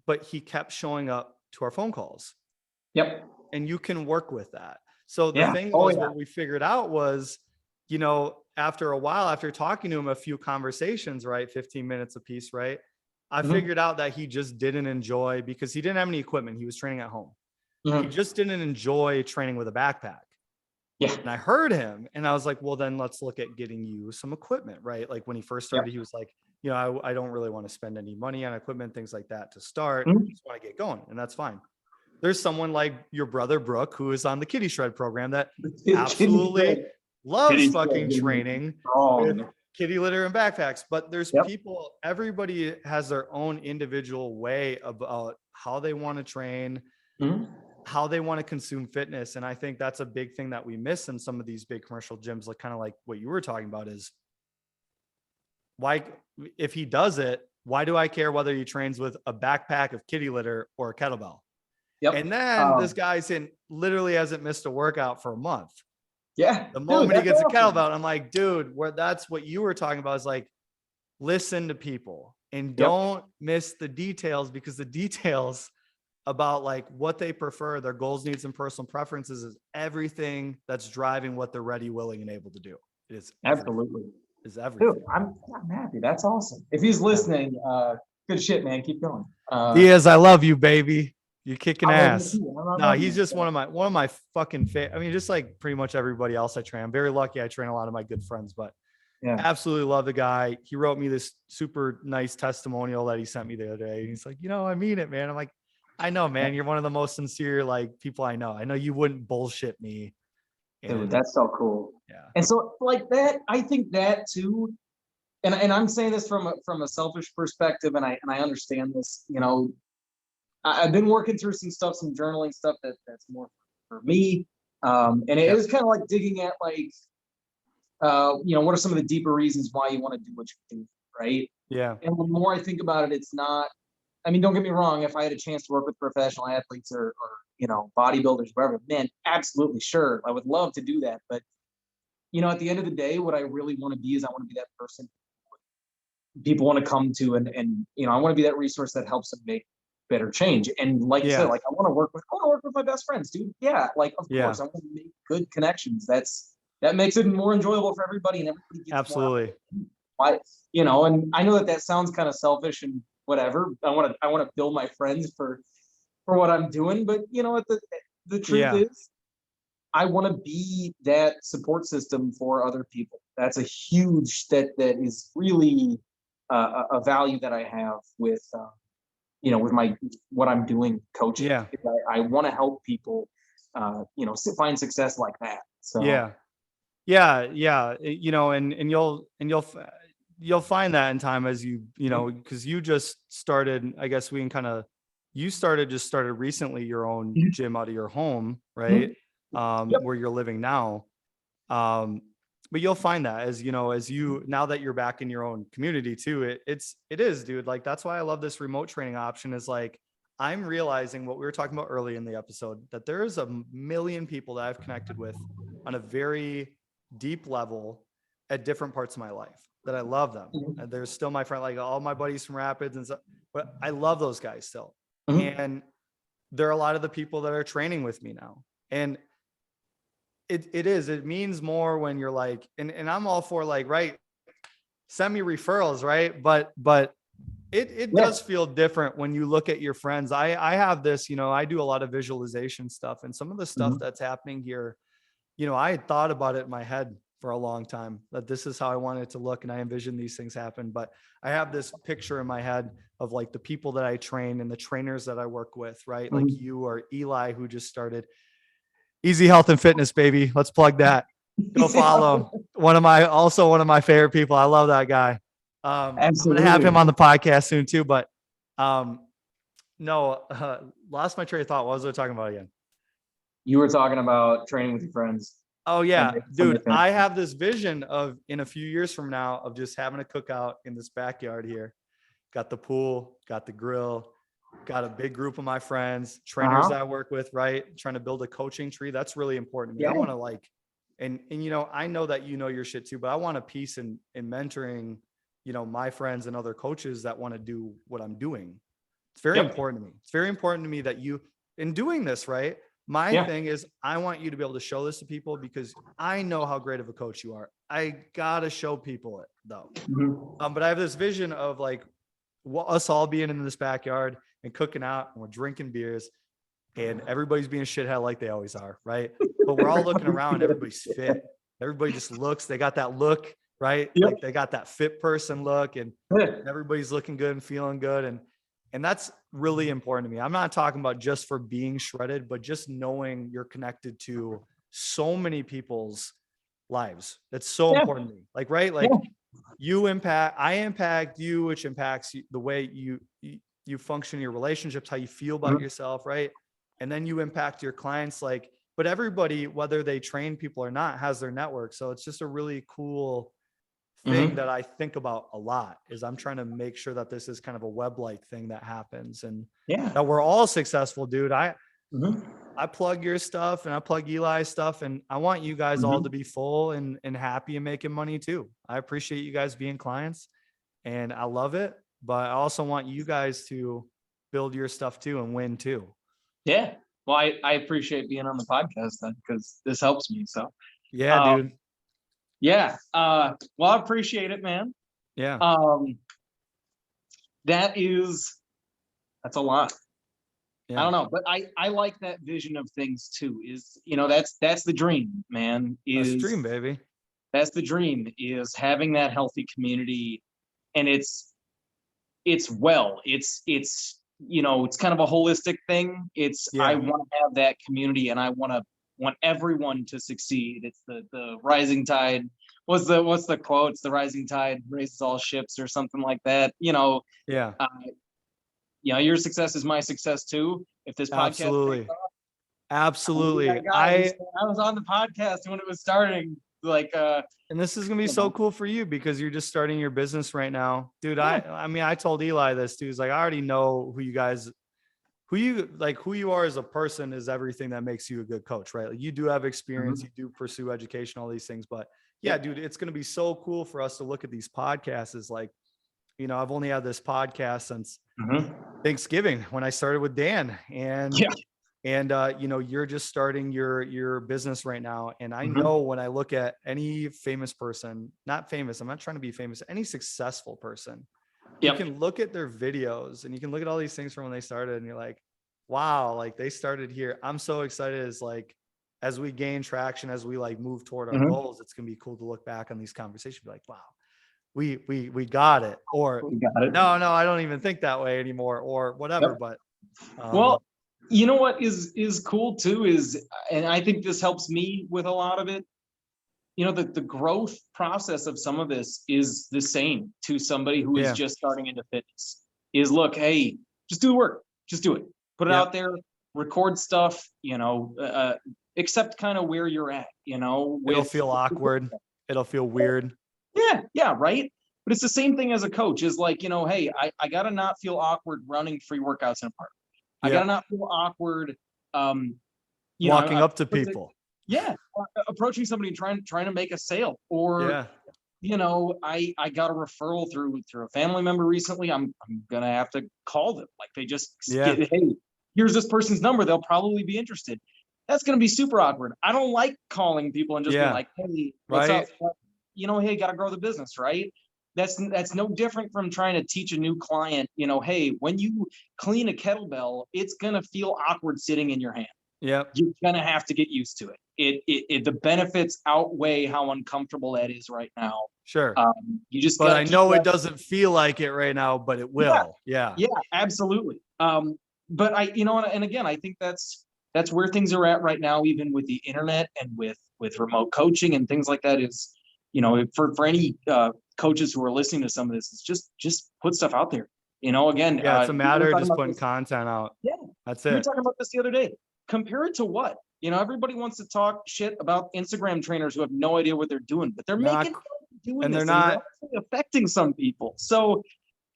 but he kept showing up to our phone calls. Yep. And you can work with that. So the thing was, what we figured out was, after a while, after talking to him a few conversations, right, 15 minutes a piece, right, I figured out that he just didn't enjoy, because he didn't have any equipment. He was training at home. He just didn't enjoy training with a backpack. Yeah. And I heard him and I was like, well, then let's look at getting you some equipment, right? Like when he first started, he was like, I don't really want to spend any money on equipment, things like that to start. I just want to get going, and that's fine. There's someone like your brother, Brooke, who is on the Kitty Shred program that absolutely loves fucking training kitty litter and backpacks, but there's Yep. people, everybody has their own individual way about how they want to train, Mhm. how they want to consume fitness. And I think that's a big thing that we miss in some of these big commercial gyms, like kind of like what you were talking about is why, if he does it, why do I care whether he trains with a backpack of kitty litter or a kettlebell? Yep. And then this guy's literally hasn't missed a workout for a month. Yeah. The Dude, moment he that's gets a awesome. kettlebell, I'm like, dude, where that's what you were talking about is like, listen to people and Yep. don't miss the details, because the details about like what they prefer, their goals, needs, and personal preferences is everything that's driving what they're ready, willing, and able to do. It is Absolutely. Is everything. Dude, I'm happy. That's awesome. If he's listening, good shit, man. Keep going. Diaz, I love you, baby. You're kicking I love you ass. too. I No, love he's you. just one of my fucking I mean, just like pretty much everybody else I train. I'm very lucky. I train a lot of my good friends, but Yeah. absolutely love the guy. He wrote me this super nice testimonial that he sent me the other day. He's like, I mean it, man. I'm like, I know, man. You're one of the most sincere like people I know. I know you wouldn't bullshit me. Dude, And that's so cool. yeah. And so like that, I think that too, and I'm saying this from a selfish perspective, and I understand this. I've been working through some journaling stuff that's more for me. And it is kind of like digging at like, what are some of the deeper reasons why you want to do what you do, right? Yeah. And the more I think about it, it's not. I mean, don't get me wrong. If I had a chance to work with professional athletes or bodybuilders, whatever, man, absolutely, sure, I would love to do that. But at the end of the day, what I really want to be is I want to be that person people want to come to, and I want to be that resource that helps them make better change. And like you said, like I want to work with my best friends, dude. Yeah, like of course I want to make good connections. That makes it more enjoyable for everybody, and everybody gets absolutely. And I know that sounds kind of selfish and whatever. I want to build my friends for what I'm doing, but what the truth is, I want to be that support system for other people. That's a huge that is really a value that I have with with what I'm doing coaching. Yeah. I want to help people find success like that. So yeah. And you'll find that in time as because you just started, I guess you started recently your own gym out of your home, right? Where you're living now. But you'll find that as now that you're back in your own community too, it is, dude. Like, that's why I love this remote training option, is like, I'm realizing what we were talking about early in the episode, that there's a million people that I've connected with on a very deep level at different parts of my life, that I love them. And there's still my friend, like all my buddies from Rapids and stuff, but I love those guys still. And there are a lot of the people that are training with me now. And it means more when you're like, and I'm all for like, right, send me referrals, right? But it does feel different when you look at your friends. I have this, I do a lot of visualization stuff, and some of the stuff that's happening here, I had thought about it in my head for a long time, that this is how I wanted it to look, and I envision these things happen. But I have this picture in my head of like the people that I train and the trainers that I work with, right? Like you or Eli, who just started Easy Health and Fitness, baby. Let's plug that. Go follow him. One of my favorite people. I love that guy. I'm going to have him on the podcast soon too, but lost my train of thought. What was I talking about again? You were talking about training with your friends. Oh yeah, dude, I have this vision of, in a few years from now, of just having a cookout in this backyard here. Got the pool, got the grill, got a big group of my friends, trainers I work with, right? Trying to build a coaching tree. That's really important to me. I want to like, and I know that your shit too, but I want a piece in mentoring, my friends and other coaches that want to do what I'm doing. It's very important to me. It's very important to me that you, in doing this, right? My thing is, I want you to be able to show this to people, because I know how great of a coach you are. I gotta show people it though. But I have this vision of like, us all being in this backyard and cooking out, and we're drinking beers, and everybody's being a shithead like they always are, right? But we're all looking around, everybody's fit. Everybody just looks, they got that look, right? Like they got that fit person look, and everybody's looking good and feeling good. And that's really important to me. I'm not talking about just for being shredded, but just knowing you're connected to so many people's lives. That's so important to me. Like, right? Like, I impact you, which impacts the way you function in your relationships, how you feel about yourself, right? And then you impact your clients, like, but everybody, whether they train people or not, has their network. So it's just a really cool thing that I think about a lot, is I'm trying to make sure that this is kind of a web-like thing that happens, and that we're all successful, dude. I plug your stuff and I plug Eli's stuff, and I want you guys all to be full and happy and making money too. I appreciate you guys being clients and I love it, but I also want you guys to build your stuff too and win too. Yeah. Well, I appreciate being on the podcast then, because this helps me. So yeah, dude. Yeah. Well, I appreciate it, man. Yeah. That's a lot. Yeah. I don't know, but I like that vision of things too. Is, that's the dream, man. That's the dream, baby. That's the dream, is having that healthy community, and it's it's kind of a holistic thing. I want to have that community, and I want everyone to succeed. It's the rising tide. What's the quote? It's the rising tide raises all ships, or something like that. Your success is my success too. If this podcast absolutely. I was on the podcast when it was starting, and this is gonna be so cool for you, because you're just starting your business right now, dude. I mean, I told Eli this too. He's like, I already know who you are as a person is everything that makes you a good coach, right? Like, you do have experience, you do pursue education, all these things, but yeah, dude, it's going to be so cool for us to look at these podcasts as like, I've only had this podcast since Thanksgiving, when I started with Dan, and you're just starting your business right now. And I know, when I look at any famous person, not famous, I'm not trying to be famous, any successful person, you can look at their videos and you can look at all these things from when they started, and you're like, wow, like they started here. I'm so excited as we gain traction, as we move toward our goals, it's going to be cool to look back on these conversations, be like, wow, we got it. Or no, I don't even think that way anymore, or whatever. But well, you know what is cool too is, and I think this helps me with a lot of it, the growth process of some of this is the same to somebody who is just starting into fitness. Is, look, hey, just do the work, just do it, put it out there, record stuff, accept kind of where you're at, it'll feel awkward, it'll feel weird. Yeah, right. But it's the same thing as a coach, is like, hey, I gotta not feel awkward running free workouts in a park. I gotta not feel awkward walking up to people. Approaching somebody and trying to make a sale, or I got a referral through a family member recently. I'm gonna have to call them. Like, they just hey, here's this person's number, they'll probably be interested. That's gonna be super awkward. I don't like calling people and just being like, hey, what's up? Hey, gotta grow the business, right? That's no different from trying to teach a new client, hey, when you clean a kettlebell, it's gonna feel awkward sitting in your hand. You're gonna have to get used to it. The benefits outweigh how uncomfortable that is right now. Sure. But I know it doesn't feel like it right now, but it will. Yeah, absolutely. But and again, I think that's where things are at right now, even with the internet and with remote coaching and things like that. Is, for any coaches who are listening to some of this, it's just put stuff out there. Again, it's a matter of just putting content out. That's it. We were talking about this the other day. Compare it to what? Everybody wants to talk shit about Instagram trainers who have no idea what they're doing, but they're making doing and this, they're not actually affecting some people. So,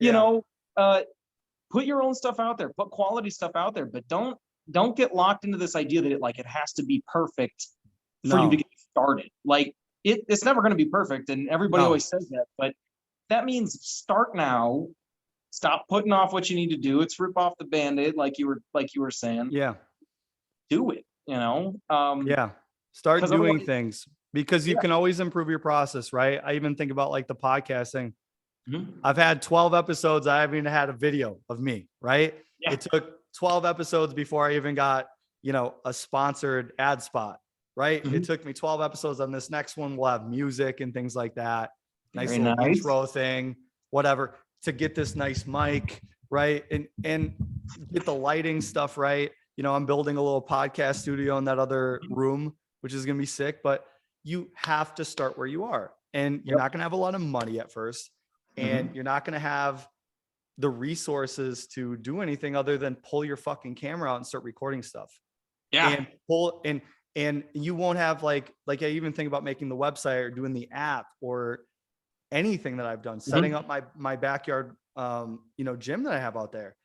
put your own stuff out there, put quality stuff out there, but don't get locked into this idea that it has to be perfect for you to get started. Like, it's never going to be perfect, and everybody always says that, but that means start now. Stop putting off what you need to do. It's rip off the Band-Aid, like you were saying. Do it. Start doing things, because you can always improve your process, right? I even think about the podcast thing. I've had 12 episodes. I haven't even had a video of me, right? It took 12 episodes before I even got, a sponsored ad spot, right? It took me 12 episodes. On this next one, we'll have music and things like that. Nice little intro thing, whatever, to get this nice mic, right? And get the lighting stuff right. I'm building a little podcast studio in that other room, which is going to be sick, but you have to start where you are. and you're not going to have a lot of money at first, and you're not going to have the resources to do anything other than pull your fucking camera out and start recording stuff. Yeah. And you won't have like I even think about making the website or doing the app or anything that I've done, setting up my backyard, gym that I have out there.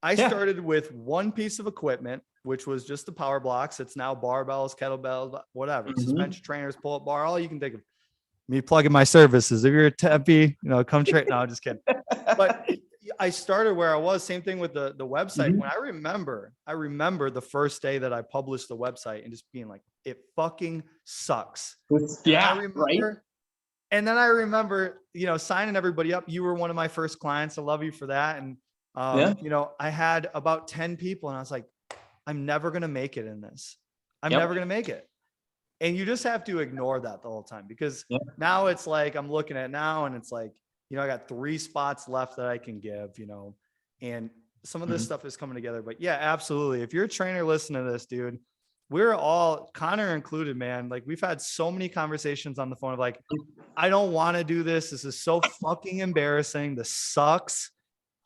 I started with one piece of equipment, which was just the power blocks. It's now barbells, kettlebells, whatever, suspension trainers, pull-up bar, all you can think of. Me plugging my services. If you're a Tempe, come train. No, I'm just kidding. But I started where I was. Same thing with the website. When I remember the first day that I published the website and just being like, it fucking sucks. Right. And then I remember, signing everybody up. You were one of my first clients. I love you for that. And, I had about 10 people and I was like, I'm never going to make it in this. I'm never going to make it. And you just have to ignore that the whole time, because now it's like, I'm looking at now and it's like, I got 3 spots left that I can give, and some of this stuff is coming together. But yeah, absolutely. If you're a trainer listening to this, dude, we're all, Connor included, man. Like, we've had so many conversations on the phone of like, I don't want to do this. This is so fucking embarrassing. This sucks.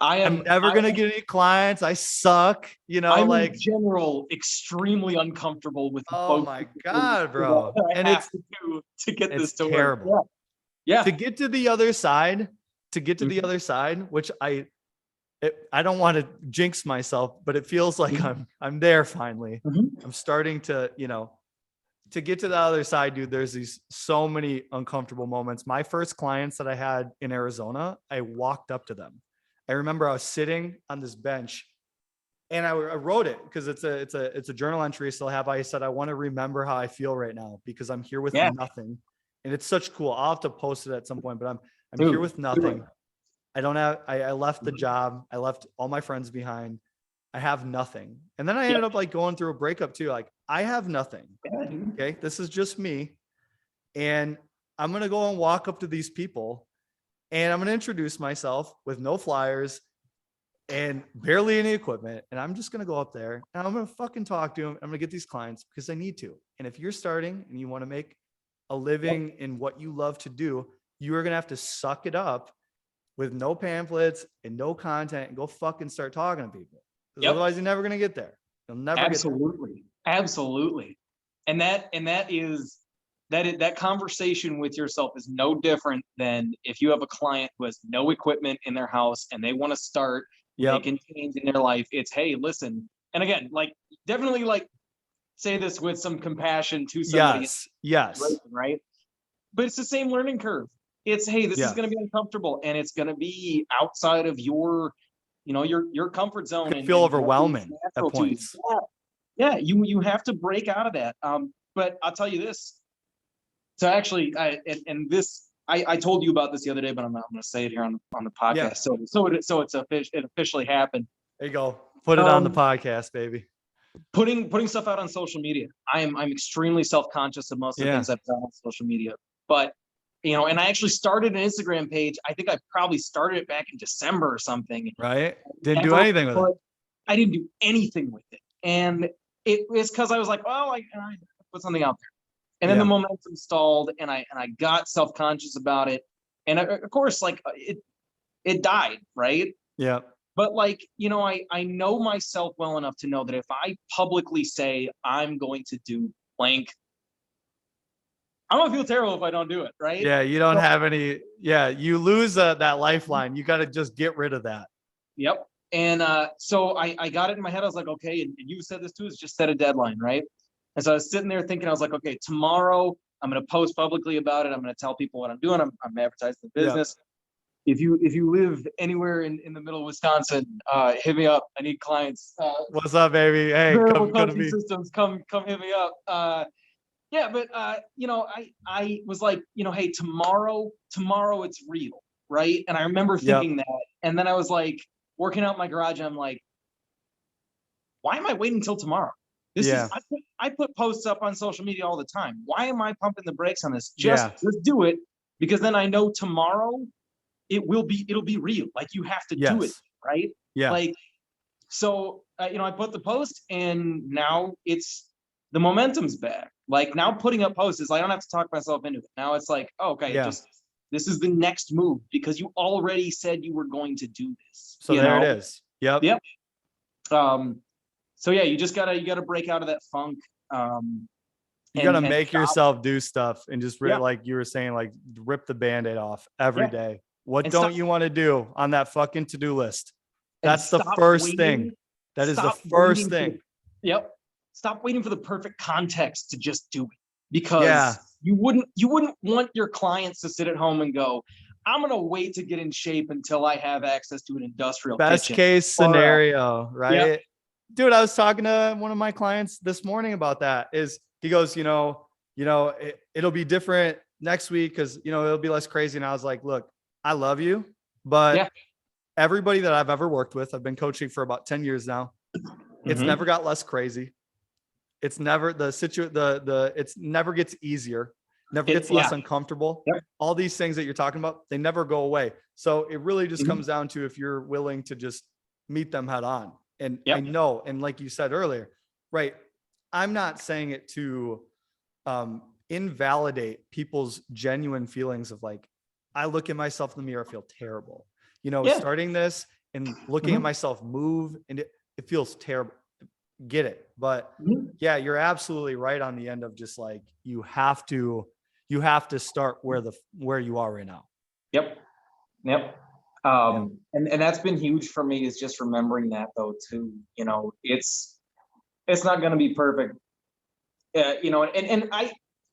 I'm never going to get any clients. I suck. I'm in general extremely uncomfortable with. Oh my God, bro. And it's to get this to terrible. Work. Yeah. To get to the other side, which I don't want to jinx myself, but it feels like I'm there finally. I'm starting to, to get to the other side, dude. There's these so many uncomfortable moments. My first clients that I had in Arizona, I walked up to them. I remember I was sitting on this bench and I wrote it because it's a journal entry. So I said, I want to remember how I feel right now because I'm here with nothing. And it's such cool. I'll have to post it at some point, but I'm here with nothing. I left the job. I left all my friends behind. I have nothing. And then I ended up like going through a breakup too. Like, I have nothing. Okay. This is just me. And I'm going to go and walk up to these people and I'm going to introduce myself with no flyers and barely any equipment. And I'm just going to go up there and I'm going to fucking talk to them. I'm going to get these clients because I need to. And if you're starting and you want to make a living in what you love to do, you are going to have to suck it up with no pamphlets and no content and go fucking start talking to people. Otherwise you're never going to get there. You'll never get there. Absolutely. And that conversation with yourself is no different than if you have a client who has no equipment in their house and they want to start making change in their life. It's, hey, listen. And again, like, definitely like say this with some compassion to somebody. Yes. Right. But it's the same learning curve. It's, hey, this is going to be uncomfortable and it's going to be outside of your comfort zone. It can feel overwhelming at points. Yeah. You have to break out of that. But I'll tell you this. So actually, I told you about this the other day, but I'm not going to say it here on the podcast. Yeah. It officially happened. There you go. Put it on the podcast, baby. Putting stuff out on social media. I'm extremely self-conscious of most of the things I've done on social media. But and I actually started an Instagram page. I think I probably started it back in December or something. Right. Didn't do anything with it. I didn't do anything with it. And it was because I was like, well, I put something out there. And then the momentum stalled and I got self-conscious about it. And of course, like it died, right? Yeah. But like, I know myself well enough to know that if I publicly say I'm going to do blank, I'm gonna feel terrible if I don't do it, right? Yeah, you don't have any. Yeah, you lose that lifeline. You got to just get rid of that. Yep. And so I got it in my head. I was like, okay, and you said this too, is just set a deadline, right? And so I was sitting there thinking, I was like, okay, tomorrow I'm gonna post publicly about it. I'm gonna tell people what I'm doing. I'm advertising the business. Yeah. If you live anywhere in the middle of Wisconsin, hit me up. I need clients. What's up, baby? Hey, come to me. Systems, come hit me up. Yeah, but I was like, hey, tomorrow it's real, right? And I remember thinking that, and then I was like working out in my garage, and I'm like, why am I waiting until tomorrow? This is I put posts up on social media all the time. Why am I pumping the brakes on this? Just do it, because then I know tomorrow it'll be real. Like, you have to do it, right? Yeah. Like, so I put the post, and now the momentum's back. Like now putting up posts is like, I don't have to talk myself into it. Now it's like, oh, okay, Yeah. this is the next move because you already said you were going to do this. So there it is. Yep. Yep. So yeah, you gotta break out of that funk. You got to and make stop. yourself do stuff and just Yeah. like you were saying, like rip the Band-Aid off every Yeah. day. What And don't stop- you want to do on that fucking to-do list? and That's the stop first waiting- thing. That is the stop first waiting for thing. Yep. Stop waiting for the perfect context to just do it, because Yeah. you wouldn't want your clients to sit at home and go, I'm gonna wait to get in shape until I have access to an industrial Best kitchen. case scenario, right? Yep. Dude, I was talking to one of my clients this morning about that. Is he goes, it'll be different next week because it'll be less crazy. And I was like, look, I love you, but Yeah. everybody that I've ever worked with, I've been coaching for about 10 years now. It's Mhm. never got less crazy. It's never it's never gets easier, never gets less uncomfortable. Yep. All these things that you're talking about, they never go away. So it really just Mhm. comes down to if you're willing to just meet them head on. And Yep. I know, and like you said earlier, right? I'm not saying it to invalidate people's genuine feelings of like, I look at myself in the mirror, I feel terrible. Yeah. Starting this and looking at Mhm. myself move, and it feels terrible. Get it. But Mhm. yeah, you're absolutely right on the end of just like, you have to start where you are right now. Yep. And that's been huge for me, is just remembering that though too. It's not going to be perfect. And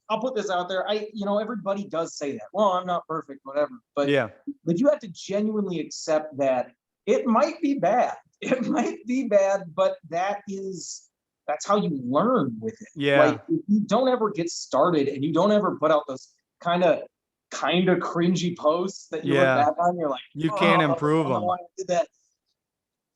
I'll put this out there. Everybody does say that. Well, I'm not perfect, whatever. But Yeah. but you have to genuinely accept that it might be bad. It might be bad, but that's how you learn with it. Yeah. Like if you don't ever get started and you don't ever put out those kind of cringy posts that you look back on, you're like, you can't improve them. I did that.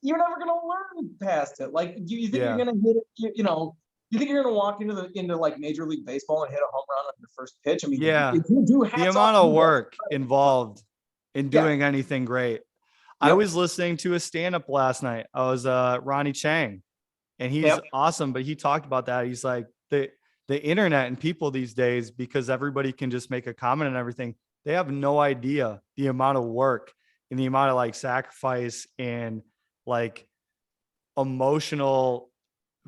You're never gonna learn past it. Like you think Yeah. you're gonna hit it, you think you're gonna walk into like Major League Baseball and hit a home run on your first pitch? I mean, Yeah. if you do, The amount of work involved in doing anything great. I Yep. was listening to a stand-up last night. I was Ronnie Chang, and he's awesome, but he talked about that. He's like, the internet and people these days, because everybody can just make a comment and everything, they have no idea the amount of work and the amount of like sacrifice and like emotional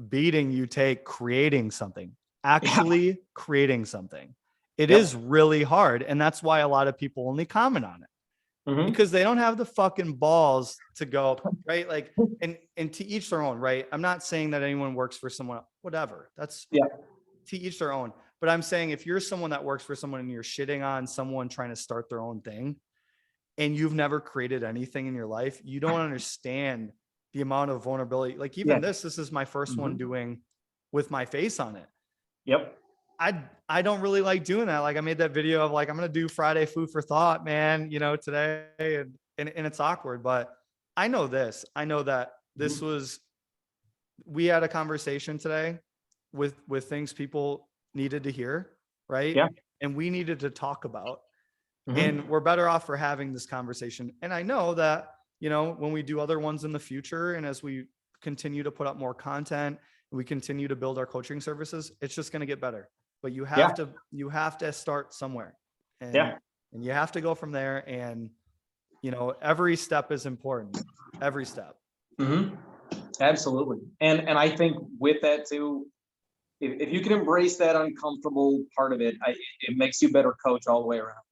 beating you take creating something, actually creating something. It is really hard. And that's why a lot of people only comment on it. Mhm. Because they don't have the fucking balls to go, right? Like, and to each their own, right? I'm not saying that anyone works for someone, whatever. That's to each their own. But I'm saying if you're someone that works for someone and you're shitting on someone trying to start their own thing, and you've never created anything in your life, you don't understand the amount of vulnerability. Like even this is my first one doing with my face on it. Yep. I don't really like doing that. Like I made that video of like, I'm going to do Friday food for thought, man, today. And it's awkward, but I know that this was, we had a conversation today with things people needed to hear. Right. Yeah. And we needed to talk about, Mhm. and we're better off for having this conversation. And I know that, when we do other ones in the future, and as we continue to put up more content, we continue to build our coaching services, it's just going to get better. But you have to start somewhere, and you have to go from there. And, every step is important. Every step. Mm-hmm. Absolutely. And I think with that too, if you can embrace that uncomfortable part of it, it makes you a better coach all the way around.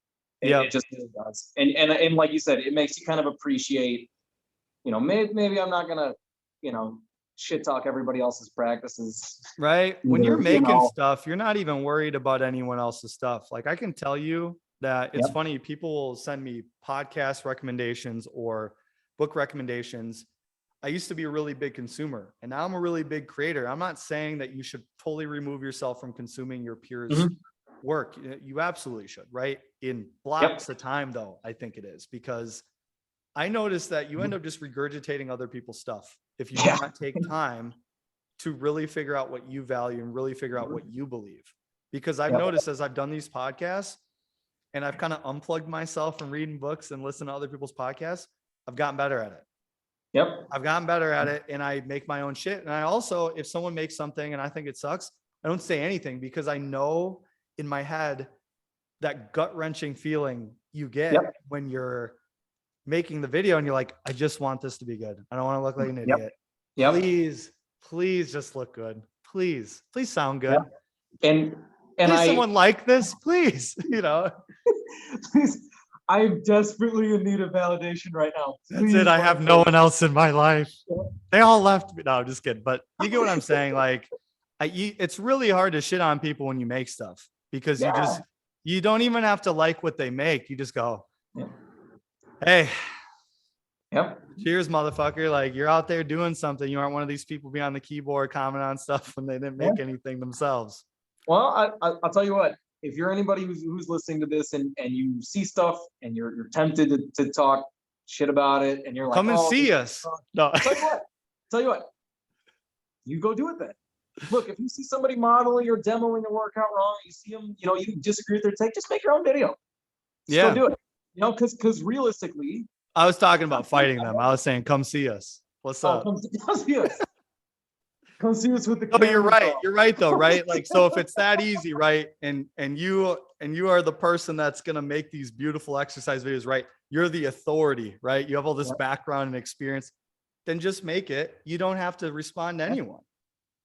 It just really does. And like you said, it makes you kind of appreciate, maybe I'm not gonna, shit talk everybody else's practices. Right. When you're making stuff, you're not even worried about anyone else's stuff. Like I can tell you that it's funny. People will send me podcast recommendations or book recommendations. I used to be a really big consumer, and now I'm a really big creator. I'm not saying that you should totally remove yourself from consuming your peers' work. You absolutely should, right? In blocks of time though, I think it is, because I noticed that you end up just regurgitating other people's stuff if you do not take time to really figure out what you value and really figure out what you believe. Because I've noticed as I've done these podcasts and I've kind of unplugged myself from reading books and listening to other people's podcasts, I've gotten better at it. I've gotten better at it, and I make my own shit. And I also, if someone makes something and I think it sucks, I don't say anything because I know in my head that gut-wrenching feeling you get when you're making the video and you're like, I just want this to be good. I don't want to look like an idiot. Please just look good. Please sound good. And please someone like this, please, please, I'm desperately in need of validation right now. That's it. I have no one else in my life. They all left me. No, I'm just kidding. But you get what I'm saying? Like, it's really hard to shit on people when you make stuff because you don't even have to like what they make. You just go, hey, cheers, motherfucker. Like, you're out there doing something. You aren't one of these people behind the keyboard commenting on stuff when they didn't make anything themselves. Well, I'll tell you what. If you're anybody who's listening to this and you see stuff and you're tempted to talk shit about it and you're like, come and see us. No. Tell you what, you go do it then. Look, if you see somebody modeling or demoing a workout wrong, you see them, you disagree with their take, just make your own video. Just go do it. Because realistically, I was talking about fighting them. I was saying, come see us. What's up? Come see us. Come see us with the camera. Oh, you're right. You're right though, right? Like, so if it's that easy, right? And you are the person that's gonna make these beautiful exercise videos, right? You're the authority, right? You have all this background and experience. Then just make it. You don't have to respond to anyone,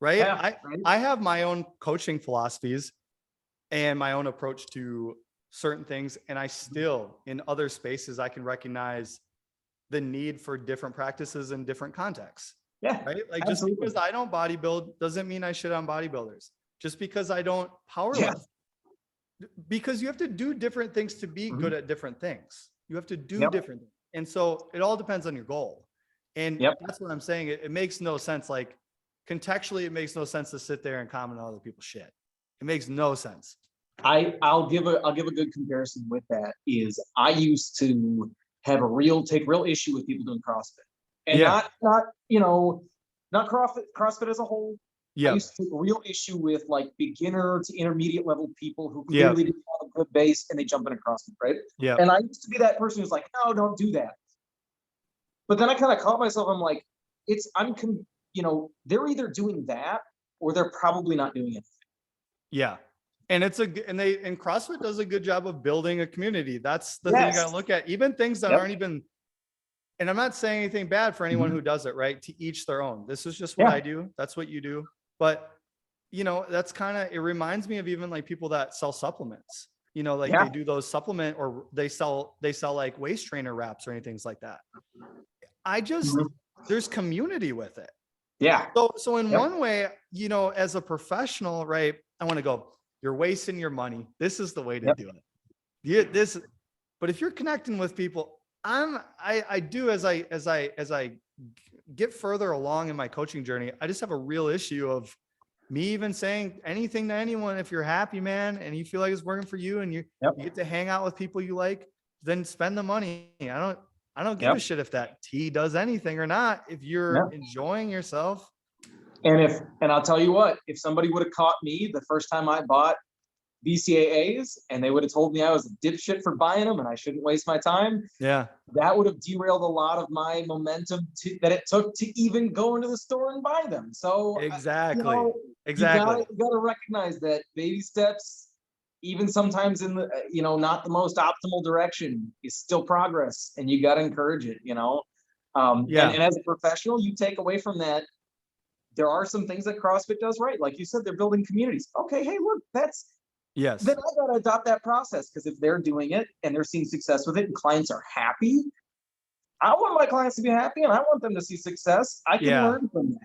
right? Yeah, I have my own coaching philosophies and my own approach to certain things. And I still, in other spaces, I can recognize the need for different practices in different contexts. Yeah. Right. Like, absolutely. Just because I don't bodybuild doesn't mean I shit on bodybuilders. Just because I don't powerlift. Because you have to do different things to be good at different things. You have to do different things. And so it all depends on your goal. And that's what I'm saying. It makes no sense. Like, contextually, it makes no sense to sit there and comment on other people's shit. It makes no sense. I'll give a good comparison with that. Is I used to have take real issue with people doing CrossFit. And not CrossFit as a whole. I used to take real issue with like beginner to intermediate level people who clearly didn't have a good base and they jump into CrossFit, right? Yeah. And I used to be that person who's like, no, don't do that. But then I kind of caught myself. I'm like, they're either doing that or they're probably not doing it. Yeah. And and CrossFit does a good job of building a community. That's the thing you got to look at. Even things that aren't even. And I'm not saying anything bad for anyone who does it, right? To each their own. This is just what I do. That's what you do. But, that's it reminds me of even like people that sell supplements, they do those supplement or they sell like waist trainer wraps or anything like that. There's community with it. Yeah. So in one way, as a professional, right, I want to go, you're wasting your money. This is the way to do it. But if you're connecting with people, I do as I get further along in my coaching journey, I just have a real issue of me even saying anything to anyone. If you're happy, man, and you feel like it's working for you and you get to hang out with people you like, then spend the money. I don't give a shit if that tea does anything or not. If you're enjoying yourself. And I'll tell you what, if somebody would have caught me the first time I bought BCAAs and they would have told me I was a dipshit for buying them and I shouldn't waste my time. Yeah. That would have derailed a lot of my momentum that it took to even go into the store and buy them. So exactly. You gotta recognize that baby steps, even sometimes in the, not the most optimal direction, is still progress and you got to encourage it, and as a professional, you take away from that. There are some things that CrossFit does right. Like you said, they're building communities. Okay. Hey, look, then I got to adopt that process because if they're doing it and they're seeing success with it and clients are happy, I want my clients to be happy and I want them to see success. I can learn from that.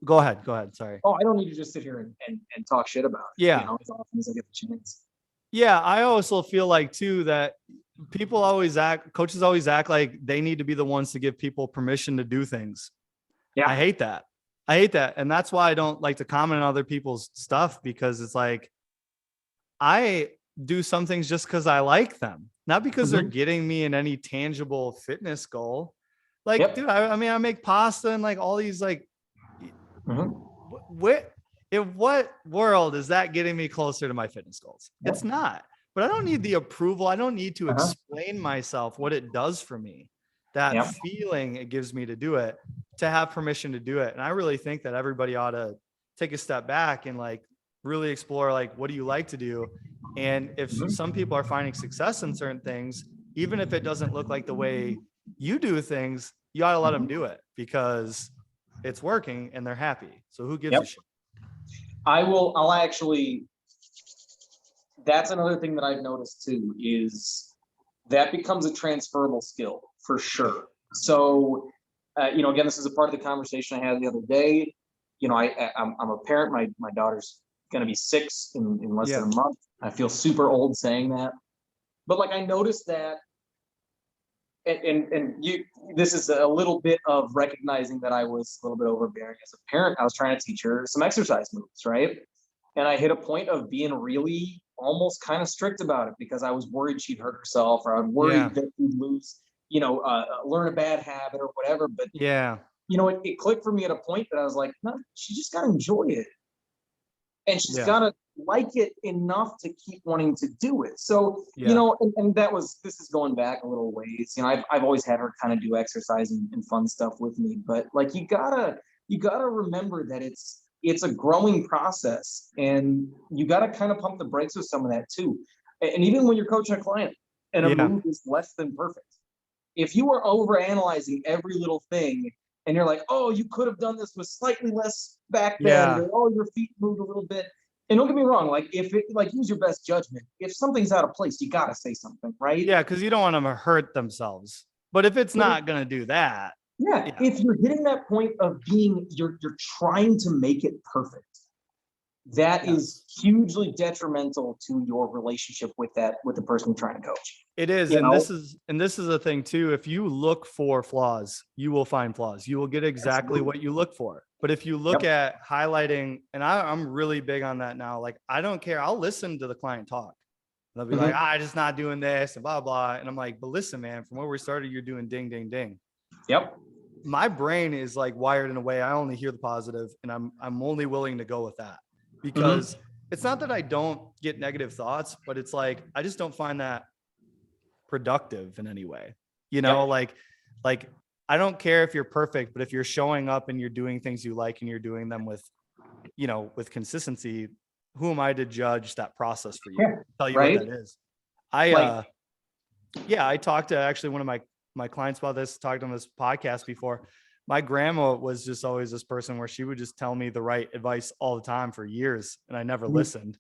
Go ahead. Sorry. Oh, I don't need to just sit here and talk shit about it. Yeah. As often as I get the chance. Yeah. I also feel like too, that coaches always act like they need to be the ones to give people permission to do things. Yeah. I hate that. And that's why I don't like to comment on other people's stuff, because it's like, I do some things just because I like them, not because they're getting me in any tangible fitness goal. Like, dude, I mean, I make pasta and like all these like, in what world is that getting me closer to my fitness goals? It's not. But I don't need the approval. I don't need to explain myself what it does for me. That feeling it gives me to do it, to have permission to do it. And I really think that everybody ought to take a step back and like really explore, like, what do you like to do? And if some people are finding success in certain things, even if it doesn't look like the way you do things, you ought to let them do it because it's working and they're happy. So who gives a shit? I'll actually, that's another thing that I've noticed too, is that becomes a transferable skill for sure. So, again, this is a part of the conversation I had the other day. I'm a parent. My daughter's going to be 6 in less than a month. I feel super old saying that, but like, I noticed that, this is a little bit of recognizing that I was a little bit overbearing as a parent. I was trying to teach her some exercise moves, right? And I hit a point of being really almost kind of strict about it because I was worried she'd hurt herself, or I'm worried that she'd lose, learn a bad habit or whatever. But it clicked for me at a point that I was like, no, she just got to enjoy it. And she's got to like it enough to keep wanting to do it. So, and this is going back a little ways. I've always had her kind of do exercise and fun stuff with me, but like, you gotta remember that it's a growing process, and you gotta kind of pump the brakes with some of that too. And even when you're coaching a client and a move is less than perfect, if you are over analyzing every little thing, and you're like, oh, you could have done this with slightly less back bend, or oh, your feet moved a little bit. And don't get me wrong, like, use your best judgment. If something's out of place, you got to say something, right? Yeah, because you don't want them to hurt themselves. But if it's not going to do that. If you're hitting that point of being, you're trying to make it perfect, that is hugely detrimental to your relationship with the person you're trying to coach. It is. And this is a thing too. If you look for flaws, you will find flaws. You will get exactly what you look for. But if you look at highlighting, and I'm really big on that now, like, I don't care. I'll listen to the client talk. They'll be like, I'm just not doing this and blah, blah. And I'm like, but listen, man, from where we started, you're doing ding, ding, ding. Yep. My brain is like wired in a way. I only hear the positive, and I'm only willing to go with that, because it's not that I don't get negative thoughts, but it's like, I just don't find that productive in any way, like I don't care if you're perfect, but if you're showing up and you're doing things you like and you're doing them with consistency, who am I to judge that process for you? Tell you what that is. I talked to actually one of my clients about this, talked on this podcast before. My grandma was just always this person where she would just tell me the right advice all the time for years, and I never listened.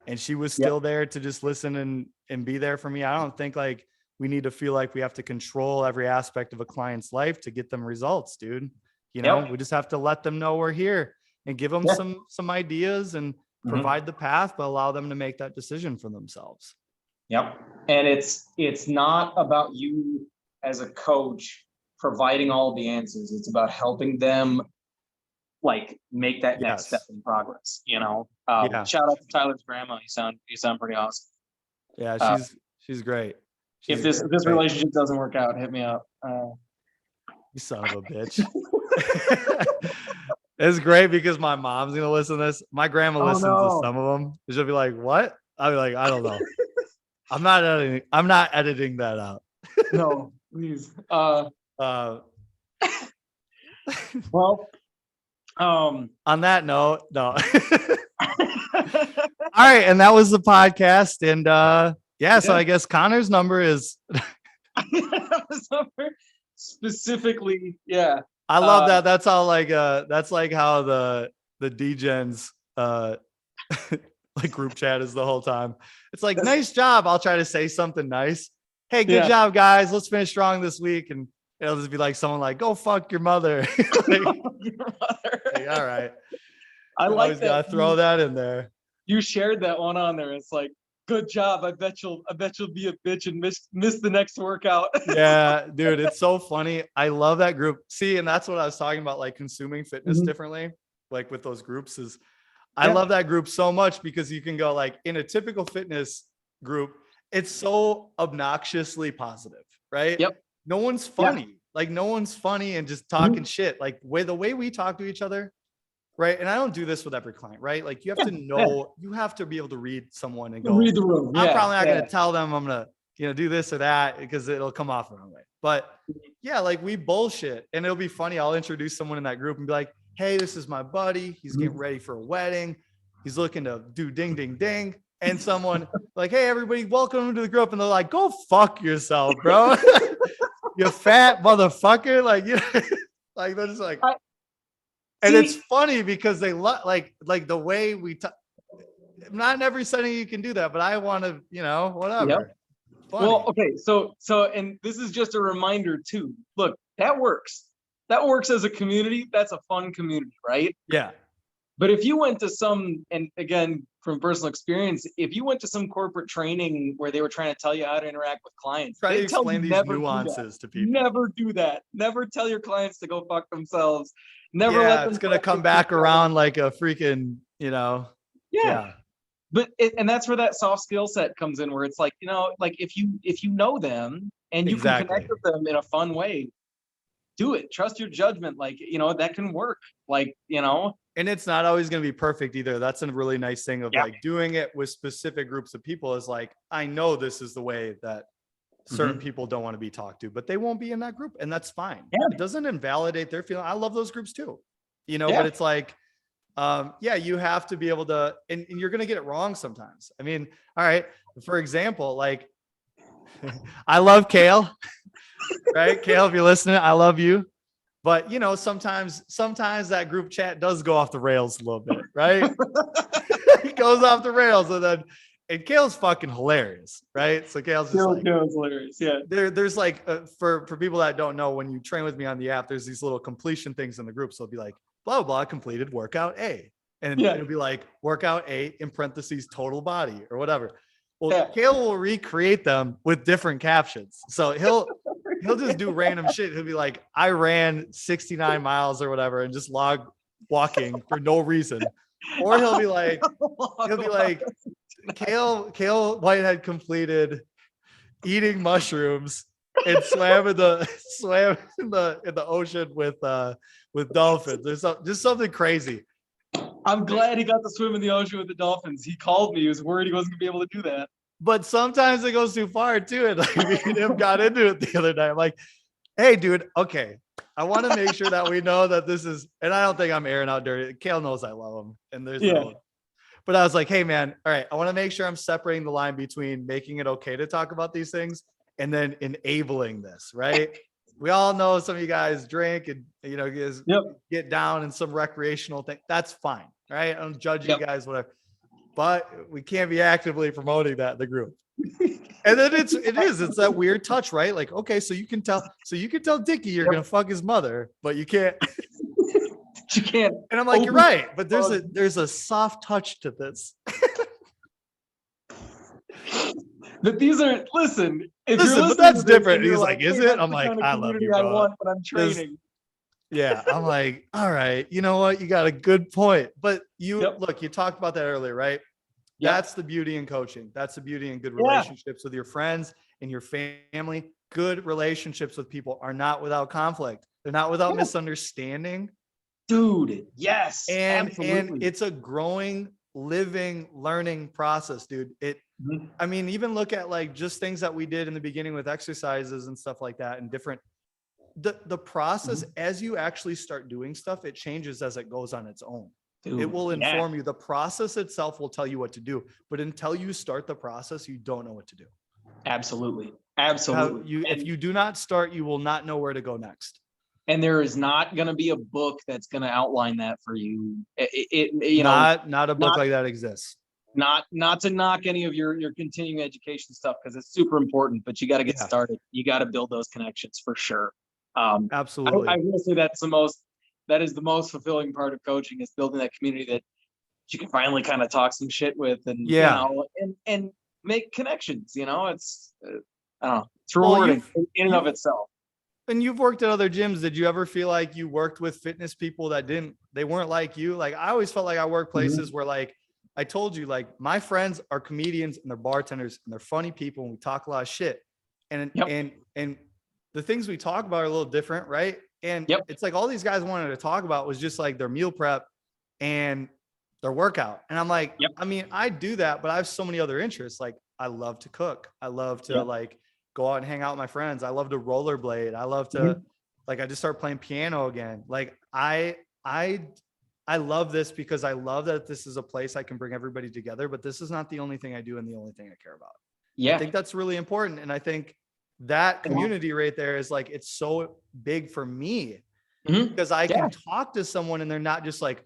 And she was still there to just listen and be there for me. I don't think like we need to feel like we have to control every aspect of a client's life to get them results, dude. We just have to let them know we're here and give them some ideas and provide the path, but allow them to make that decision for themselves. Yep. And it's not about you as a coach providing all the answers. It's about helping them like make that next step in progress. Shout out to Tyler's grandma. You sound pretty awesome. Yeah, she's great. If this relationship doesn't work out, hit me up. You son of a bitch. It's great because my mom's gonna listen to this. My grandma listens to some of them. She'll be like, "What?" I'll be like, "I don't know." I'm not editing that out. No, please. Well, on that note, no. All right, and that was the podcast, and so I guess Connor's number is specifically, I love that. That's how that's like how the D-Gens like group chat is the whole time. It's like, nice job. I'll try to say something nice. Hey, good job, guys. Let's finish strong this week. And it'll just be like someone like, go fuck your mother. Like, all right. I like always that. Gotta throw that in there. You shared that one on there. It's like, good job. I bet you'll be a bitch and miss the next workout. Yeah, dude, it's so funny. I love that group. See, and that's what I was talking about, like consuming fitness differently, like with those groups is I love that group so much because you can go like in a typical fitness group, it's so obnoxiously positive, right? Yep. No one's funny. Yeah. Like no one's funny and just talking shit. Like the way we talk to each other, right? And I don't do this with every client, right? Like you have to know, you have to be able to read someone and go, read the room. I'm probably not going to tell them I'm going to, do this or that because it'll come off the wrong way. But yeah, like we bullshit and it'll be funny. I'll introduce someone in that group and be like, hey, this is my buddy. He's getting ready for a wedding. He's looking to do ding, ding, ding. And someone like, hey, everybody, welcome to the group. And they're like, go fuck yourself, bro. You fat motherfucker. Like, you know, like they're just like, and it's funny because they like the way we talk. Not in every setting you can do that, but I want to, you know, whatever. Yep. Well, okay. So, and this is just a reminder too. Look, that works. That works as a community. That's a fun community, right? Yeah. But if you went to some, and again, from personal experience, if you went to some corporate training where they were trying to tell you how to interact with clients, Try to they tell explain you these never nuances to people. Never do that. Never tell your clients to go fuck themselves. Never let them. It's gonna come back around like a freaking, you know. Yeah. But and that's where that soft skill set comes in, where it's like, you know, like if you know them and you can connect with them in a fun way, do it. Trust your judgment. Like, you know, that can work. Like, you know. And it's not always going to be perfect either. That's a really nice thing of like doing it with specific groups of people is like, I know this is the way that certain people don't want to be talked to, but they won't be in that group. And that's fine. Yeah. It doesn't invalidate their feeling. I love those groups too, you know, but it's like, you have to be able to, and you're going to get it wrong sometimes. I mean, all right. For example, like I love Kale, right? Kale, if you're listening, I love you. But, you know, sometimes that group chat does go off the rails a little bit, right? It goes off the rails. And Kale's fucking hilarious, right? So Kale's just Kale's hilarious. Yeah. There's like, for people that don't know, when you train with me on the app, there's these little completion things in the group. So it'll be like, blah, blah, blah, completed workout A. And it'll be like workout A in parentheses, total body or whatever. Well, Kale will recreate them with different captions. So he'll just do random shit. He'll be like, I ran 69 miles or whatever and just log walking for no reason. Or he'll be like, Kale Whitehead completed eating mushrooms and swam in the ocean with dolphins. There's just something crazy. I'm glad he got to swim in the ocean with the dolphins. He called me. He was worried he wasn't gonna be able to do that. But sometimes it goes too far too. And like me and him got into it the other night. I'm like, hey, dude, okay. I want to make sure that we know that this is, and I don't think I'm airing out dirty. Kale knows I love him. And there's but I was like, hey man, all right, I want to make sure I'm separating the line between making it okay to talk about these things and then enabling this, right? We all know some of you guys drink and, you know, get down in some recreational thing. That's fine, right? I don't judge you guys, whatever. But we can't be actively promoting that in the group. And then it's that weird touch, right? Like, okay, so you can tell Dickie you're gonna fuck his mother, but you can't. You can't. And I'm like, you're right, but there's a soft touch to this. But these are listen, but that's different. He's like, is it? I'm like, I love you, bro. I want, but I'm training. I'm like, all right, you know what? You got a good point. But look, you talked about that earlier, right? That's the beauty in coaching. That's the beauty in good relationships with your friends and your family. Good relationships with people are not without conflict. They're not without misunderstanding. Dude, yes. And it's a growing, living, learning process, dude. I mean, even look at like just things that we did in the beginning with exercises and stuff like that and different, the process as you actually start doing stuff, it changes as it goes on its own. Dude, it will inform you. The process itself will tell you what to do, but until you start the process, you don't know what to do. Absolutely. If you do not start, you will not know where to go next. And there is not going to be a book that's going to outline that for you. Not a book like that exists. Not to knock any of your continuing education stuff, because it's super important, but you got to get started. You got to build those connections for sure. Absolutely. I will say that is the most fulfilling part of coaching, is building that community that you can finally kind of talk some shit with and, you know, and make connections, you know, it's, I don't know, it's rewarding in and of itself. And you've worked at other gyms. Did you ever feel like you worked with fitness people that they weren't like you? Like, I always felt like I worked places where, like, I told you, like, my friends are comedians and they're bartenders and they're funny people and we talk a lot of shit. And the things we talk about are a little different, right? And it's like all these guys wanted to talk about was just like their meal prep and their workout. And I'm like, I mean, I do that, but I have so many other interests. Like, I love to cook. I love to like go out and hang out with my friends. I love to rollerblade. I love to like, I just started playing piano again. Like, I I love this because I love that this is a place I can bring everybody together, but this is not the only thing I do and the only thing I care about. I Yeah. think that's really important. And I think that community right there is like, it's so big for me because I can talk to someone and they're not just like,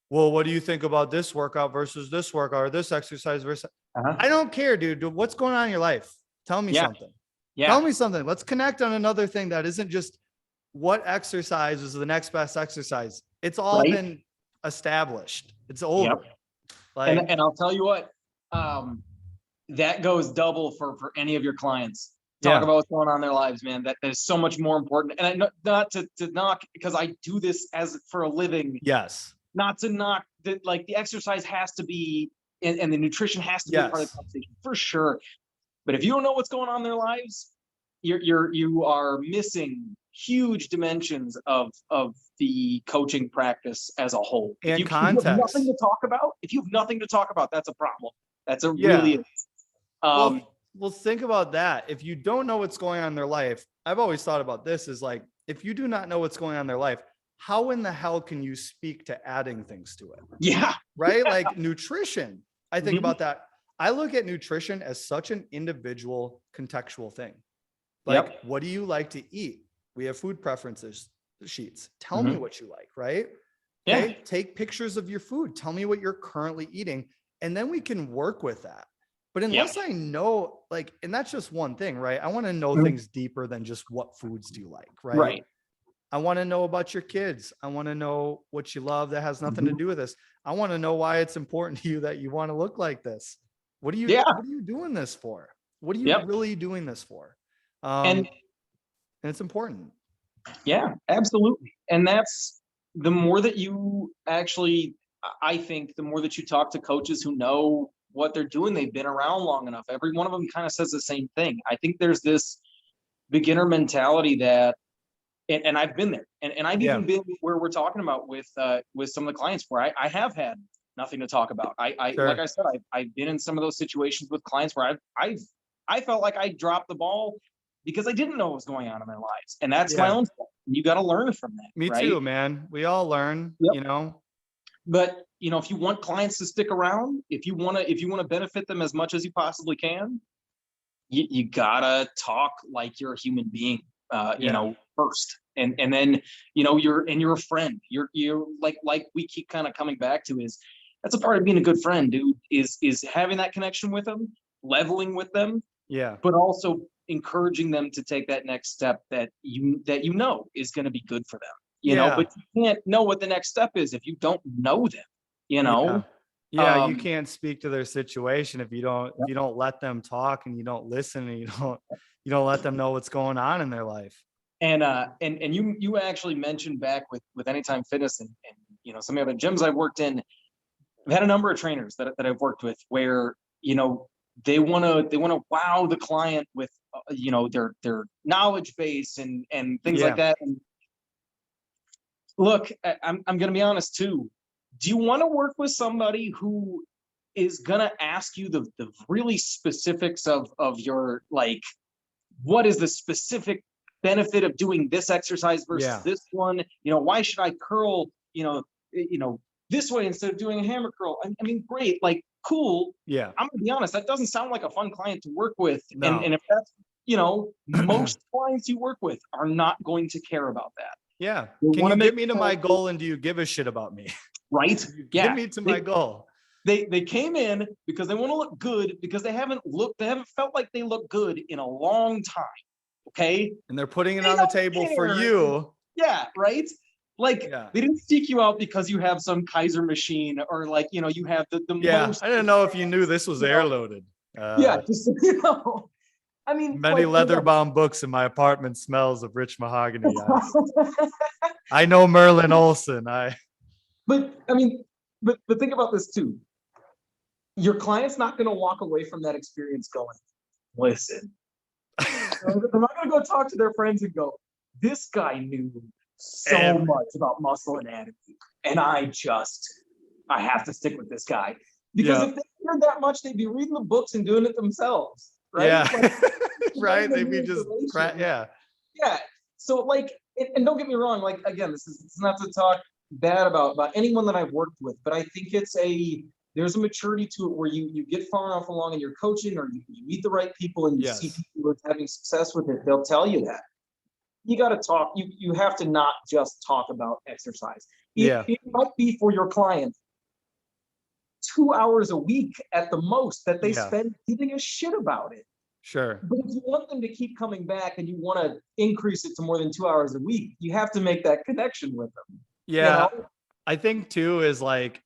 well, what do you think about this workout versus this workout or this exercise versus, I don't care, dude. What's going on in your life? Tell me something. Tell me something. Let's connect on another thing that isn't just what exercise is the next best exercise. It's all been established. It's over. Like, and I'll tell you what, that goes double for any of your clients. Talk about what's going on in their lives, man. That is so much more important. And I know not to knock, because I do this as for a living. Yes. Not to knock that, like the exercise has to be and the nutrition has to be part of the conversation for sure. But if you don't know what's going on in their lives, you are missing huge dimensions of the coaching practice as a whole. And if you have nothing to talk about, that's a problem. That's a really well, think about that. If you don't know what's going on in their life, I've always thought about this is like, if you do not know what's going on in their life, how in the hell can you speak to adding things to it? Yeah. Right? Like nutrition. I think about that. I look at nutrition as such an individual contextual thing. Like, what do you like to eat? We have food preferences sheets. Tell me what you like, right? Okay. Take pictures of your food. Tell me what you're currently eating. And then we can work with that. But unless I know, like, and that's just one thing, right? I want to know things deeper than just what foods do you like, right? Right. I want to know about your kids. I want to know what you love that has nothing to do with this. I want to know why it's important to you that you want to look like this. What are you doing this for? What are you really doing this for? And it's important. Yeah, absolutely. And that's the more that you actually, I think the more that you talk to coaches who know what they're doing, they've been around long enough. Every one of them kind of says the same thing. I think there's this beginner mentality that, and I've been there, and I've even been where we're talking about with some of the clients where I have had nothing to talk about. Like I said, I've been in some of those situations with clients where I felt like I dropped the ball because I didn't know what was going on in their lives, and that's my own fault. You got to learn from that. Me too, man. We all learn, you know. But if you want clients to stick around, if you want to benefit them as much as you possibly can, you gotta talk like you're a human being, first, and then you're a friend. You're like we keep kind of coming back to is that's a part of being a good friend, dude. Is having that connection with them, leveling with them, but also encouraging them to take that next step that you know is going to be good for them. You know, but you can't know what the next step is if you don't know them. You can't speak to their situation if you don't let them talk and you don't listen and you don't let them know what's going on in their life. And you actually mentioned back with Anytime Fitness and some of the other gyms I've worked in, I've had a number of trainers that I've worked with where they want to wow the client with their knowledge base and things like that. And look, I'm going to be honest too. Do you want to work with somebody who is going to ask you the really specifics of your, like, what is the specific benefit of doing this exercise versus this one? Why should I curl, this way instead of doing a hammer curl? I mean, great, like, cool. Yeah. I'm going to be honest, that doesn't sound like a fun client to work with. No. And if that's, most clients you work with are not going to care about that. Yeah. Can you get me to my goal and do you give a shit about me? Right? Get me to my goal. They came in because they want to look good because they haven't felt like they look good in a long time. Okay. And they're putting it on the table for you. Yeah. Right. Like they didn't seek you out because you have some Kaiser machine or like, you have the most. I didn't know if you knew this was air loaded. Just, I mean, many leather-bound books in my apartment smells of rich mahogany. I know Merlin Olsen. But I mean, but think about this too. Your client's not going to walk away from that experience going, listen, they're not going to go talk to their friends and go, this guy knew so much about muscle anatomy. And I have to stick with this guy. Because if they cared that much, they'd be reading the books and doing it themselves. Right? Yeah. Right. They'd be just, Yeah. So like, and don't get me wrong, like, again, this is not to talk bad about anyone that I've worked with, but I think there's a maturity to it where you get far enough along in your coaching, or you meet the right people and you see Yes. people who are having success with it. They'll tell you that you got to talk. You have to not just talk about exercise. Yeah. It might be for your client 2 hours a week at the most that they Yeah. spend giving a shit about it. Sure. But if you want them to keep coming back and you want to increase it to more than 2 hours a week, you have to make that connection with them. Yeah. I think too is like,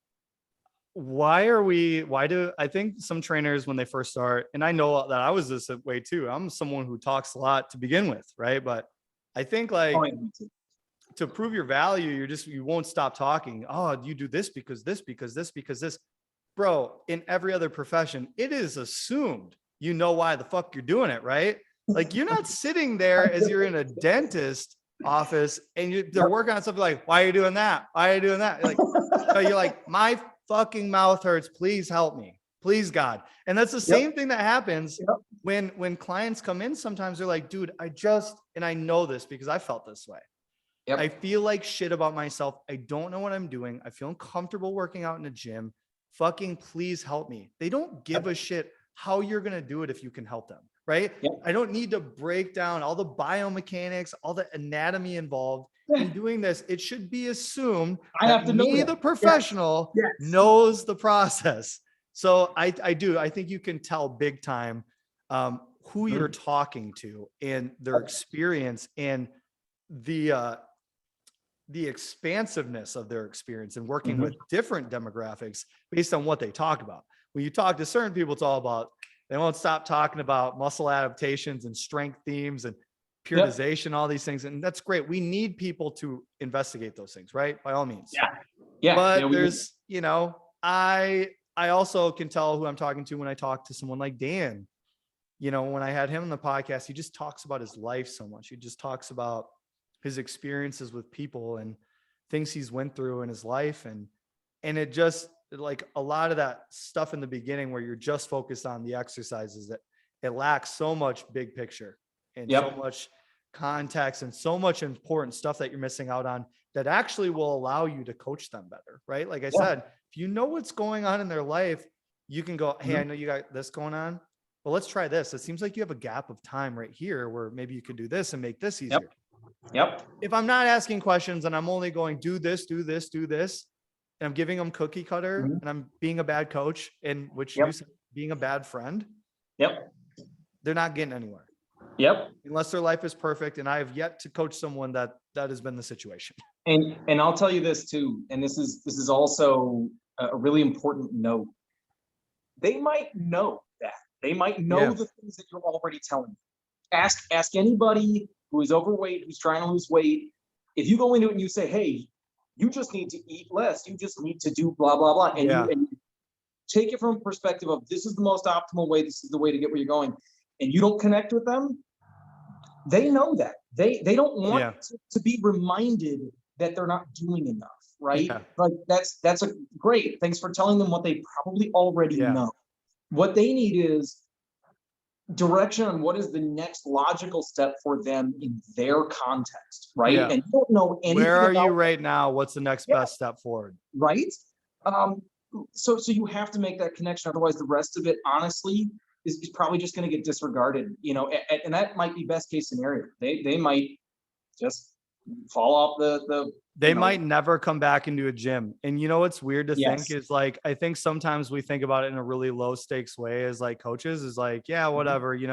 why do I think some trainers when they first start, and I know that I was this way too. I'm someone who talks a lot to begin with, right? But I think like to prove your value, you won't stop talking. Oh, you do this because this, because this, because this. Bro, in every other profession, it is assumed you know why the fuck you're doing it, right? Like you're not sitting there as you're in a dentist office and they're working on something like, why are you doing that? Why are you doing that? You're like, my fucking mouth hurts. Please help me. Please, God. And that's the same thing that happens when clients come in. Sometimes they're like, dude, and I know this because I felt this way. I feel like shit about myself. I don't know what I'm doing. I feel uncomfortable working out in a gym. Fucking please help me. They don't give a shit how you're going to do it if you can help them, right? I don't need to break down all the biomechanics, all the anatomy involved in doing this. It should be assumed I have to know the professional knows the process. So I think you can tell big time who you're talking to and their experience and the expansiveness of their experience and working with different demographics based on what they talk about. When you talk to certain people, it's all about, they won't stop talking about muscle adaptations and strength themes and periodization, all these things. And that's great. We need people to investigate those things, right? By all means. But there's, I also can tell who I'm talking to when I talk to someone like Dan. When I had him on the podcast, he just talks about his life so much. He just talks about his experiences with people and things he's went through in his life. And it just like a lot of that stuff in the beginning where you're just focused on the exercises, that it lacks so much big picture and so much context and so much important stuff that you're missing out on that actually will allow you to coach them better. Right. Like I said, if you know what's going on in their life, you can go, hey, I know you got this going on. Well, let's try this. It seems like you have a gap of time right here where maybe you could do this and make this easier. If I'm not asking questions and I'm only going, do this, do this, do this, and I'm giving them cookie cutter and I'm being a bad coach and you said, being a bad friend, they're not getting anywhere. Unless their life is perfect. And I have yet to coach someone that has been the situation. And I'll tell you this too, and this is also a really important note. They might know that. They might know the things that you're already telling them. Ask anybody who is overweight, who's trying to lose weight. If you go into it and you say, hey, you just need to eat less, you just need to do blah, blah, blah. And you take it from a perspective of this is the most optimal way, this is the way to get where you're going. And you don't connect with them, they know that. They don't want to be reminded that they're not doing enough, right? Like that's a great. Thanks for telling them what they probably already know. What they need is direction on what is the next logical step for them in their context, right? And you don't know anything. Where are you right now? What's the next best step forward? Right. So you have to make that connection. Otherwise, the rest of it, honestly, is probably just going to get disregarded. And that might be best case scenario. They might just fall off they might never come back into a gym. And what's weird to think is like, I think sometimes we think about it in a really low stakes way as like coaches is like, yeah, whatever, if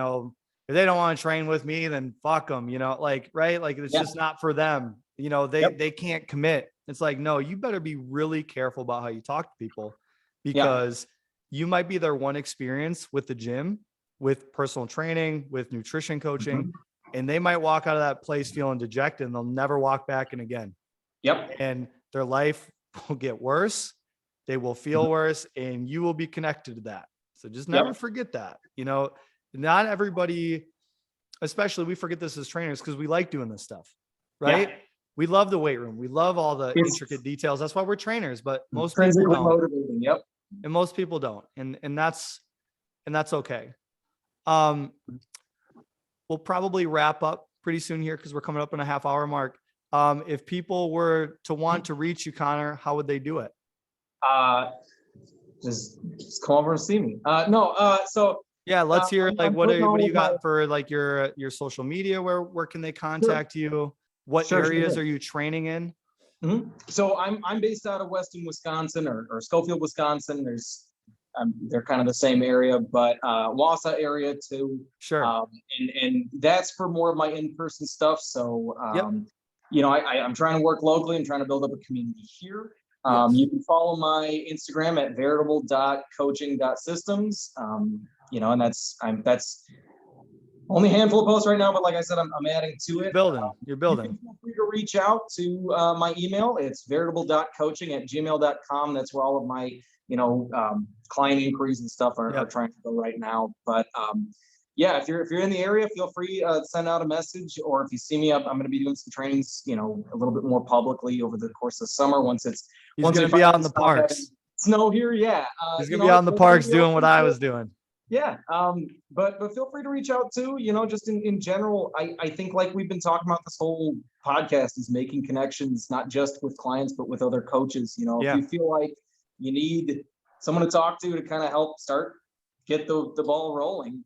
they don't want to train with me, then fuck them, like, right. Like it's just not for them. They can't commit. It's like, no, you better be really careful about how you talk to people because you might be their one experience with the gym, with personal training, with nutrition coaching, and they might walk out of that place feeling dejected and they'll never walk back in again. And their life will get worse. They will feel worse and you will be connected to that. So just never forget that, not everybody, especially we forget this as trainers because we like doing this stuff, right? We love the weight room. We love all the intricate details. That's why we're trainers, but most people don't. Motivating. And most people don't. And that's okay. We'll probably wrap up pretty soon here because we're coming up on a half hour mark. If people were to want to reach you, Connor, how would they do it? Just come over and see me. So Yeah, let's hear I'm what putting do all you of my- got for like your social media? Where can they contact you? What Sure, areas sure. are you training in? So I'm based out of Weston, Wisconsin, or Schofield, Wisconsin. They're kind of the same area, but Wausau area too. Sure. And that's for more of my in-person stuff. So Yep. I'm trying to work locally. I'm trying to build up a community here. Yes. You can follow my Instagram at veritable.coaching.systems. And that's only a handful of posts right now, but like I said, I'm adding to it. You're You building. can feel free to reach out to my email. It's veritable.coaching@gmail.com. That's where all of my, client inquiries and stuff are trying to go right now. But yeah, if you're in the area, feel free to send out a message, or if you see me up, I'm going to be doing some trainings, a little bit more publicly over the course of summer. He's going to be out in the parks. Snow here, yeah. He's going to be out in the parks doing what I was doing. Yeah. But feel free to reach out too, just in general. I think, like we've been talking about this whole podcast, is making connections, not just with clients, but with other coaches. If you feel like you need someone to talk to kind of help get the ball rolling.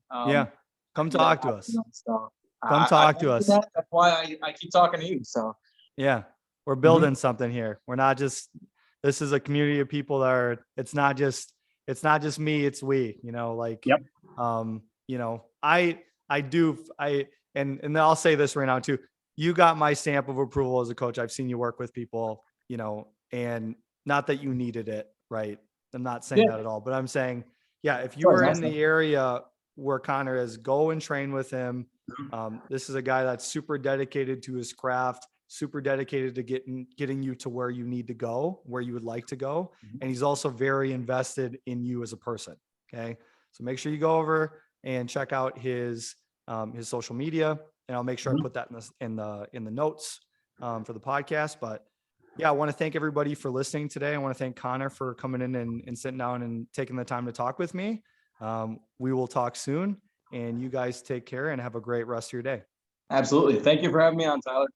Come talk to us. So, Come talk to us. That's why I keep talking to you. So yeah, we're building something here. We're not just, this is a community of people that are, it's not just me, it's we, and I'll say this right now too. You got my stamp of approval as a coach. I've seen you work with people, and not that you needed it, right? I'm not saying that at all, but I'm saying, if you were in the area where Connor is, go and train with him. This is a guy that's super dedicated to his craft, super dedicated to getting you to where you need to go, where you would like to go. And he's also very invested in you as a person. Okay. So make sure you go over and check out his social media, and I'll make sure I put that in the notes for the podcast. But yeah, I want to thank everybody for listening today. I want to thank Connor for coming in and sitting down and taking the time to talk with me. We will talk soon, and you guys take care and have a great rest of your day. Absolutely. Thank you for having me on, Tyler.